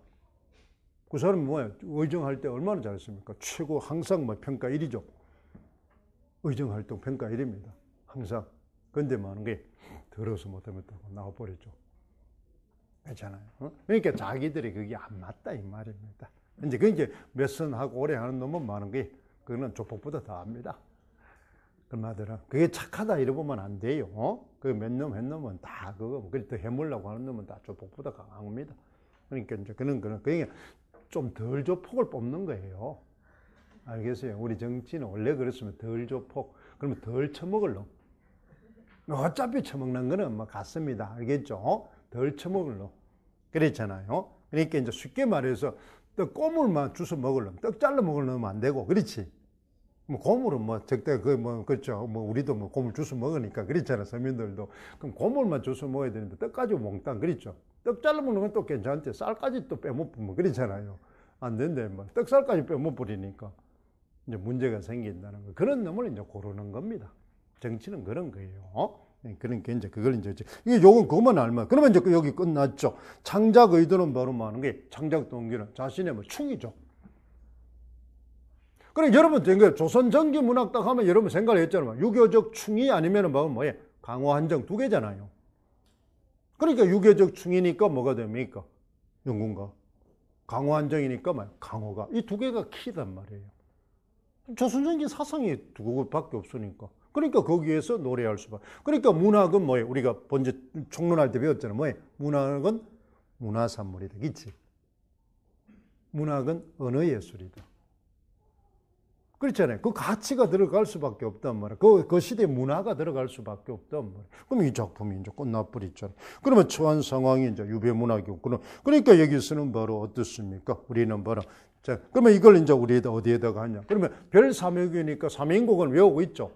그 사람이 의정할 때 얼마나 잘했습니까? 최고 항상 평가 1위죠. 의정활동 평가 1위입니다. 항상. 근데 많은 게 더러워서 못하겠다고 나와버렸죠. 괜찮아요. 그러니까 자기들이 그게 안 맞다 이 말입니다. 이제 그게 몇 선 하고 오래 하는 놈은 많은 게 그거는 조폭보다 더 합니다. 그 말들은 그게 착하다 이러면 안 돼요. 그 몇 놈 한 놈은 다 그거 그때 해물라고 하는 놈은 다 조폭보다 강합니다. 그러니까 이제 그게 좀 덜 조폭을 뽑는 거예요. 알겠어요? 우리 정치는 원래 그랬으면 덜 조폭, 그러면 덜 처먹을 놈. 어차피 처먹는 거는 뭐 같습니다. 알겠죠? 덜 처먹을 놈. 그랬잖아요. 그러니까 이제 쉽게 말해서 떡 꼬물만 주워 먹을 놈, 떡 잘라 먹을 놈은 안 되고, 그렇지? 뭐 고물은 적대 그렇죠. 우리도 고물 주워 먹으니까 그렇잖아. 서민들도. 그럼 고물만 주워 먹어야 되는데 떡 가지고 몽땅 그렇죠. 떡 잘라 먹는 건 또 괜찮대. 쌀까지 또 빼못 뭐 그렇잖아요. 안 된대. 떡살까지 빼못 버리니까 이제 문제가 생긴다는 거. 그런 놈을 이제 고르는 겁니다. 정치는 그런 거예요. 그러니까 이제 그걸 이제 이게 요건 그것만 알면 그러면 이제 여기 끝났죠. 창작 의도는 바로 뭐 하는 게 창작 동기는 자신의 충이죠. 그럼 여러분 조선 전기 문학 딱 하면 여러분 생각을 했잖아요. 유교적 충이 아니면은 뭐예요? 강호 한정 두 개잖아요. 그러니까 유교적 충이니까 뭐가 됩니까? 영군가. 강호 한정이니까 강호가. 이 두 개가 키단 말이에요. 조선전기 사상이 두 곳밖에 없으니까. 그러니까 거기에서 노래할 수밖에. 그러니까 문학은 뭐예요? 우리가 번째 총론할 때 배웠잖아요. 뭐예요? 문학은 문화산물이다. 그치? 문학은 언어예술이다. 그렇잖아요. 그 가치가 들어갈 수밖에 없단 말이에요. 그 시대에 문화가 들어갈 수밖에 없단 말이에요. 그럼 이 작품이 이제 끝나버리잖아요. 그러면 처한 상황이 이제 유배문학이었구나. 그러니까 여기서는 바로 어떻습니까? 우리는 바로 자, 그러면 이걸 이제 우리 어디에다가 하냐? 그러면 별 삼위국이니까 삼인곡을 외우고 있죠.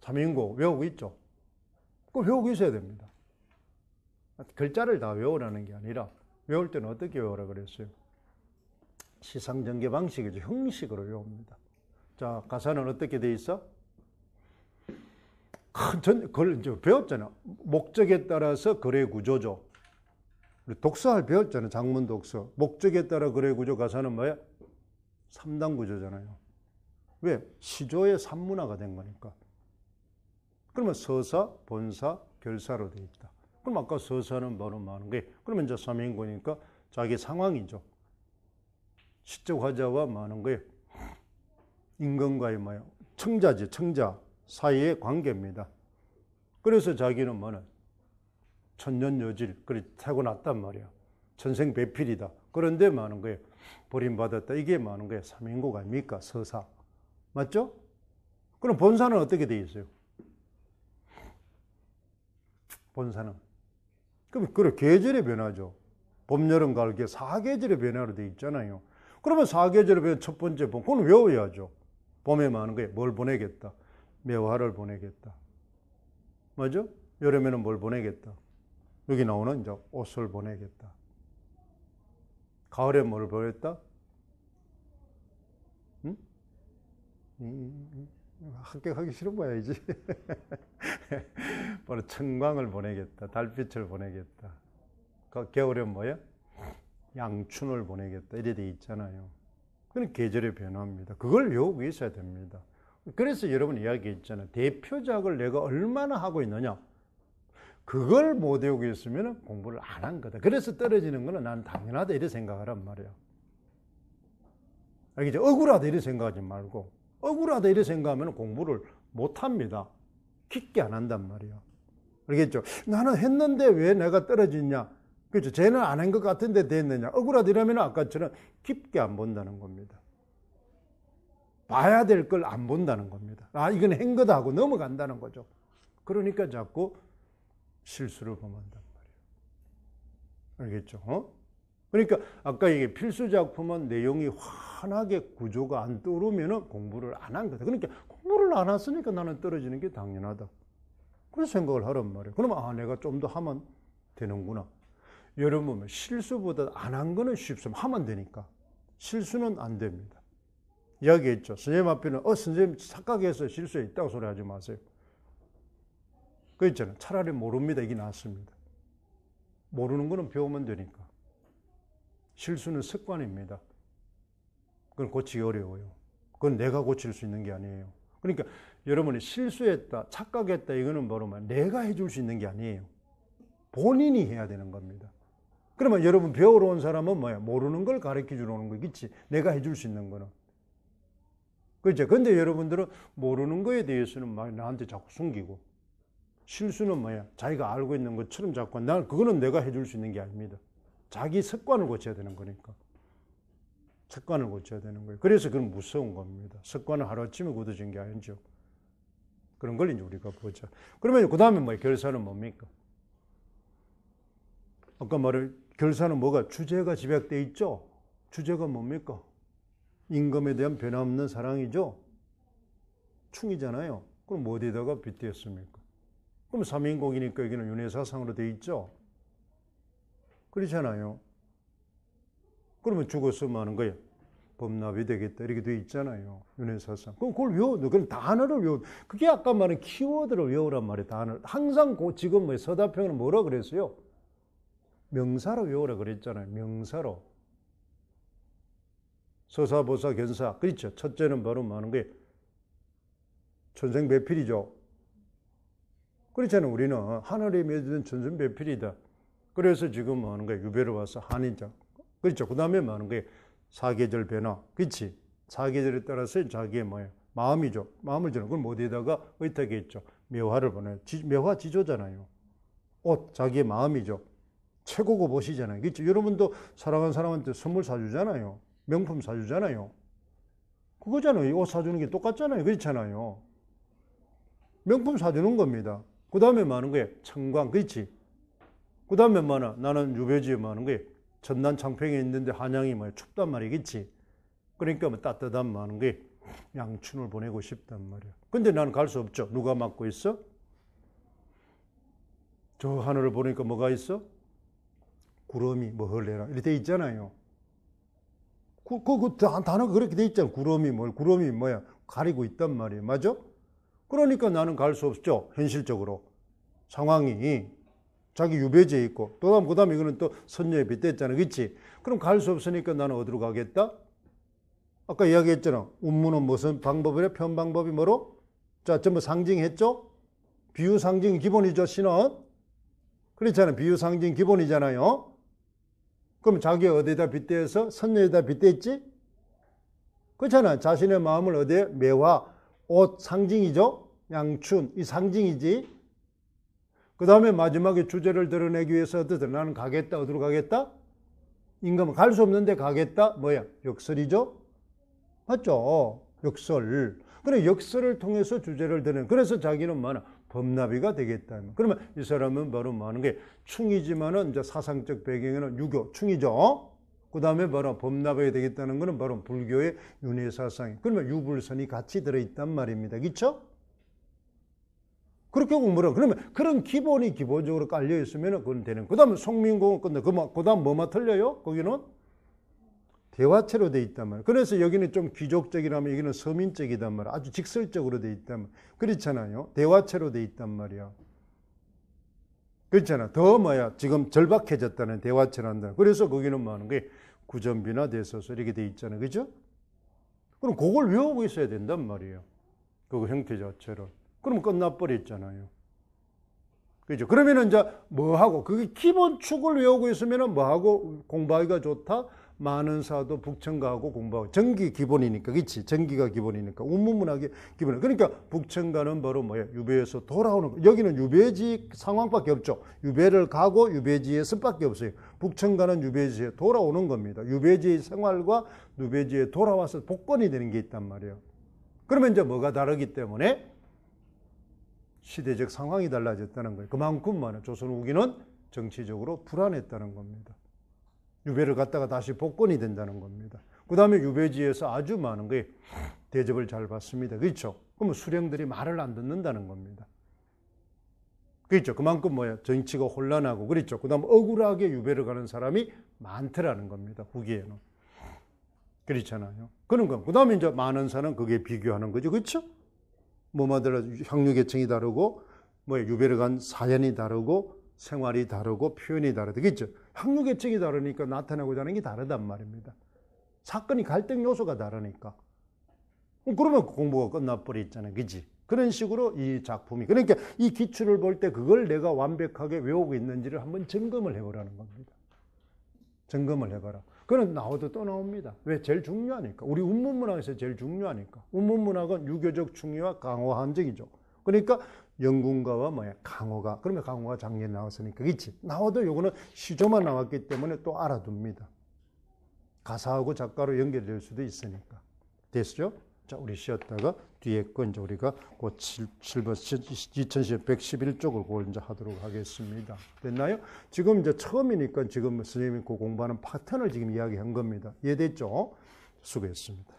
삼인곡 외우고 있죠. 그걸 외우고 있어야 됩니다. 글자를 다 외우라는 게 아니라 외울 때는 어떻게 외우라 그랬어요? 시상전개 방식이죠. 형식으로 외웁니다. 자, 가사는 어떻게 돼 있어? 그걸 이제 배웠잖아. 목적에 따라서 글의 구조죠. 우리 독서할 배웠잖아요. 장문 독서. 목적에 따라 글의 구조 가사는 뭐야? 3단 구조잖아요. 왜? 시조의 산문화가 된 거니까. 그러면 서사, 본사, 결사로 돼 있다. 그럼 아까 서사는 바로 많은 게 그러면 이제 삼인고니까 자기 상황이죠. 시적 화자와 많은 거예요. 임금과의 청자지, 청자 사이의 관계입니다. 그래서 자기는 천년여질, 그래 타고났단 말이야. 천생배필이다. 그런데 많은 거예요. 버림받았다. 이게 많은 거예요. 삼인국 아닙니까? 서사. 맞죠? 그럼 본사는 어떻게 돼 있어요? 본사는. 그럼 그래 계절의 변화죠. 봄, 여름, 가을, 겨울 4계절의 변화로 돼 있잖아요. 그러면 4계절의 변화 첫 번째 봄, 그건 외워야죠. 봄에 많은 거예요. 뭘 보내겠다. 매화를 보내겠다. 맞죠? 여름에는 뭘 보내겠다. 여기 나오는 이제 옷을 보내겠다. 가을에 뭘 보냈다? 응? 합격하기 싫은 거야지. 바로 청광을 보내겠다. 달빛을 보내겠다. 겨울엔 뭐야? 양춘을 보내겠다. 이래 돼 있잖아요. 그건 계절의 변화입니다. 그걸 외우고 있어야 됩니다. 그래서 여러분 이야기했잖아요. 대표작을 내가 얼마나 하고 있느냐. 그걸 못 외우고 있으면 공부를 안 한 거다. 그래서 떨어지는 거는 난 당연하다 이렇게 생각하란 말이야. 알겠죠? 억울하다 이렇게 생각하지 말고 억울하다 이렇게 생각하면 공부를 못 합니다. 깊게 안 한단 말이야. 알겠죠? 나는 했는데 왜 내가 떨어지냐? 그렇죠? 쟤는 안 한 것 같은데 됐느냐? 억울하다 이러면 아까처럼 깊게 안 본다는 겁니다. 봐야 될 걸 안 본다는 겁니다. 아, 이건 한 거다 하고 넘어간다는 거죠. 그러니까 자꾸 실수를 범한단 말이에요. 알겠죠? 그러니까 아까 이게 필수 작품은 내용이 환하게 구조가 안 떠오르면 공부를 안 한 거다. 그러니까 공부를 안 했으니까 나는 떨어지는 게 당연하다. 그런 생각을 하란 말이에요. 그러면 내가 좀 더 하면 되는구나. 여러분 실수보다 안 한 거는 쉽습니다. 하면 되니까. 실수는 안 됩니다. 이야기했죠. 선생님 앞에는 선생님 착각해서 실수했다고 소리 하지 마세요. 그 있잖아요. 차라리 모릅니다. 이게 낫습니다. 모르는 거는 배우면 되니까. 실수는 습관입니다. 그건 고치기 어려워요. 그건 내가 고칠 수 있는 게 아니에요. 그러니까 여러분이 실수했다, 착각했다 이거는 바로 내가 해줄 수 있는 게 아니에요. 본인이 해야 되는 겁니다. 그러면 여러분 배우러 온 사람은 뭐야? 모르는 걸 가르쳐 주러 오는 거겠지. 내가 해줄 수 있는 거는. 그렇죠? 근데 여러분들은 모르는 거에 대해서는 막 나한테 자꾸 숨기고 실수는 뭐야? 자기가 알고 있는 것처럼 자꾸 그거는 내가 해줄 수 있는 게 아닙니다. 자기 습관을 고쳐야 되는 거니까. 습관을 고쳐야 되는 거예요. 그래서 그건 무서운 겁니다. 습관은 하루아침에 굳어진 게 아니죠. 그런 걸 이제 우리가 보자. 그러면 그 다음에 뭐예요? 결사는 뭡니까? 아까 말한 결사는 뭐가? 주제가 집약되어 있죠? 주제가 뭡니까? 임금에 대한 변함없는 사랑이죠? 충이잖아요. 그럼 어디다가 빗대었습니까? 그럼 삼인곡이니까 여기는 윤회사상으로 되어 있죠? 그렇잖아요. 그러면 죽었으면 하는 거예요. 범납이 되겠다. 이렇게 되어 있잖아요. 윤회사상. 그럼 그걸 외워. 그럼 단어를 외워. 그게 아까 말한 키워드를 외우란 말이에요. 단어. 항상 지금 서다평은 뭐라 그랬어요? 명사로 외우라 그랬잖아요. 명사로. 서사보사 견사. 그렇죠. 첫째는 바로 뭐 하는 거예요? 천생배필이죠. 그렇잖아요. 우리는 하늘에 맺은 천생배필이다. 그래서 지금 뭐 하는 거예요? 유배로 와서 한인자. 그렇죠. 그 다음에 뭐 하는 거예요? 사계절 변화. 그렇지. 사계절에 따라서 자기의 뭐예요? 마음이죠. 마음을 주는. 그럼 어디에다가 의탁에 있죠. 묘화를 보내요. 묘화 지조잖아요. 옷, 자기의 마음이죠. 최고급 옷이잖아요. 그렇죠. 여러분도 사랑하는 사람한테 선물 사주잖아요. 명품 사주잖아요. 그거잖아요. 이 옷 사주는 게 똑같잖아요. 그렇잖아요. 명품 사주는 겁니다. 그 다음에 뭐 하는 거예요? 청광. 그렇지. 그 다음에 뭐나 나는 유배지에 뭐 하는 거예요? 전남 창평에 있는데 한양이 뭐야? 춥단 말이겠지. 그러니까 뭐 따뜻한 뭐 하는 거예요? 양춘을 보내고 싶단 말이야. 근데 나는 갈 수 없죠. 누가 맡고 있어? 저 하늘을 보니까 뭐가 있어? 구름이 뭐 헐레라 이렇게 돼 있잖아요. 그 단어가 그렇게 돼 있잖아. 구름이 뭐야? 가리고 있단 말이에요. 맞아? 그러니까 나는 갈 수 없죠. 현실적으로. 상황이 자기 유배지에 있고 그 다음에 이거는 또 선녀에 빗댔잖아. 그렇지? 그럼 갈 수 없으니까 나는 어디로 가겠다? 아까 이야기했잖아. 운문은 무슨 방법이래? 편 방법이 뭐로? 자, 전부 상징했죠? 비유 상징 기본이죠. 신은. 그렇잖아요. 비유 상징 기본이잖아요. 그럼 자기 어디다 빗대서 선녀에다 빗댔지? 그렇잖아. 자신의 마음을 어디에? 매화, 옷 상징이죠. 양춘, 이 상징이지. 그 다음에 마지막에 주제를 드러내기 위해서 어디서 나는 가겠다. 어디로 가겠다? 임금 갈 수 없는데 가겠다. 뭐야? 역설이죠? 맞죠? 역설. 그래 역설을 통해서 주제를 드는. 그래서 자기는 뭐냐? 법나비가 되겠다. 그러면 이 사람은 바로 뭐 하는 게 충이지만은 이제 사상적 배경에는 유교, 충이죠. 그 다음에 바로 법나비가 되겠다는 것은 바로 불교의 윤회 사상. 그러면 유불선이 같이 들어있단 말입니다. 그렇죠? 그렇게 공부를 하고, 그러면 그런 기본이 기본적으로 깔려 있으면 그건 되는. 그 다음에 송민공은 끝나. 그 다음 뭐만 틀려요? 거기는 대화체로 돼 있단 말이에요. 그래서 여기는 좀 귀족적이라면 여기는 서민적이단 말이에요. 아주 직설적으로 돼 있단 말이에요. 그렇잖아요. 대화체로 돼 있단 말이야. 그렇잖아. 더 뭐야. 지금 절박해졌다는 대화체로 한다는. 그래서 거기는 뭐 하는 게 구전비나 대소서 이렇게 돼 있잖아요. 그죠? 그럼 그걸 외우고 있어야 된단 말이에요. 그 형태 자체를. 그러면 끝나버렸잖아요. 그죠? 그러면은 이제 뭐 하고, 그게 기본 축을 외우고 있으면은 뭐 하고 공부하기가 좋다? 많은 사도 북청가하고 공부하고. 전기 기본이니까, 그치? 전기가 기본이니까. 운문문학이 기본이니까. 그러니까 북청가는 바로 뭐야? 유배에서 돌아오는 거. 여기는 유배지 상황밖에 없죠. 유배를 가고 유배지에 습밖에 없어요. 북청가는 유배지에 돌아오는 겁니다. 유배지의 생활과 유배지에 돌아와서 복권이 되는 게 있단 말이에요. 그러면 이제 뭐가 다르기 때문에 시대적 상황이 달라졌다는 거예요. 그만큼 많은 조선 후기는 정치적으로 불안했다는 겁니다. 유배를 갔다가 다시 복권이 된다는 겁니다. 그 다음에 유배지에서 아주 많은 게 대접을 잘 받습니다. 그렇죠? 그러면 수령들이 말을 안 듣는다는 겁니다. 그렇죠? 그만큼 뭐야? 정치가 혼란하고 그렇죠? 그 다음 억울하게 유배를 가는 사람이 많더라는 겁니다. 후기에는. 그렇잖아요. 그런 거. 그 다음에 이제 많은 사람은 그게 비교하는 거죠. 그렇죠? 뭐마다 향유계층이 다르고, 뭐 유배를 간 사연이 다르고, 생활이 다르고, 표현이 다르다. 그렇죠? 향유계층이 다르니까 나타나고자 하는 게 다르단 말입니다. 사건이 갈등 요소가 다르니까. 그러면 공부가 끝나버렸잖아요. 그치? 그런 식으로 이 작품이. 그러니까 이 기출을 볼 때 그걸 내가 완벽하게 외우고 있는지를 한번 점검을 해보라는 겁니다. 점검을 해봐라. 그건 나와도 또 나옵니다. 왜? 제일 중요하니까. 우리 운문문학에서 제일 중요하니까. 운문문학은 유교적 충의와 강호 함정이죠. 그러니까 영군가와 뭐야? 강호가. 그러면 강호가 작년에 나왔으니까. 그치? 나와도 요거는 시조만 나왔기 때문에 또 알아둡니다. 가사하고 작가로 연결될 수도 있으니까. 됐죠? 자, 우리 쉬었다가 뒤에 거 이제 우리가 그 7번 2111쪽을 그걸 이제 하도록 하겠습니다. 됐나요? 지금 이제 처음이니까 지금 선생님이 그 공부하는 패턴을 지금 이야기한 겁니다. 이해됐죠? 수고했습니다.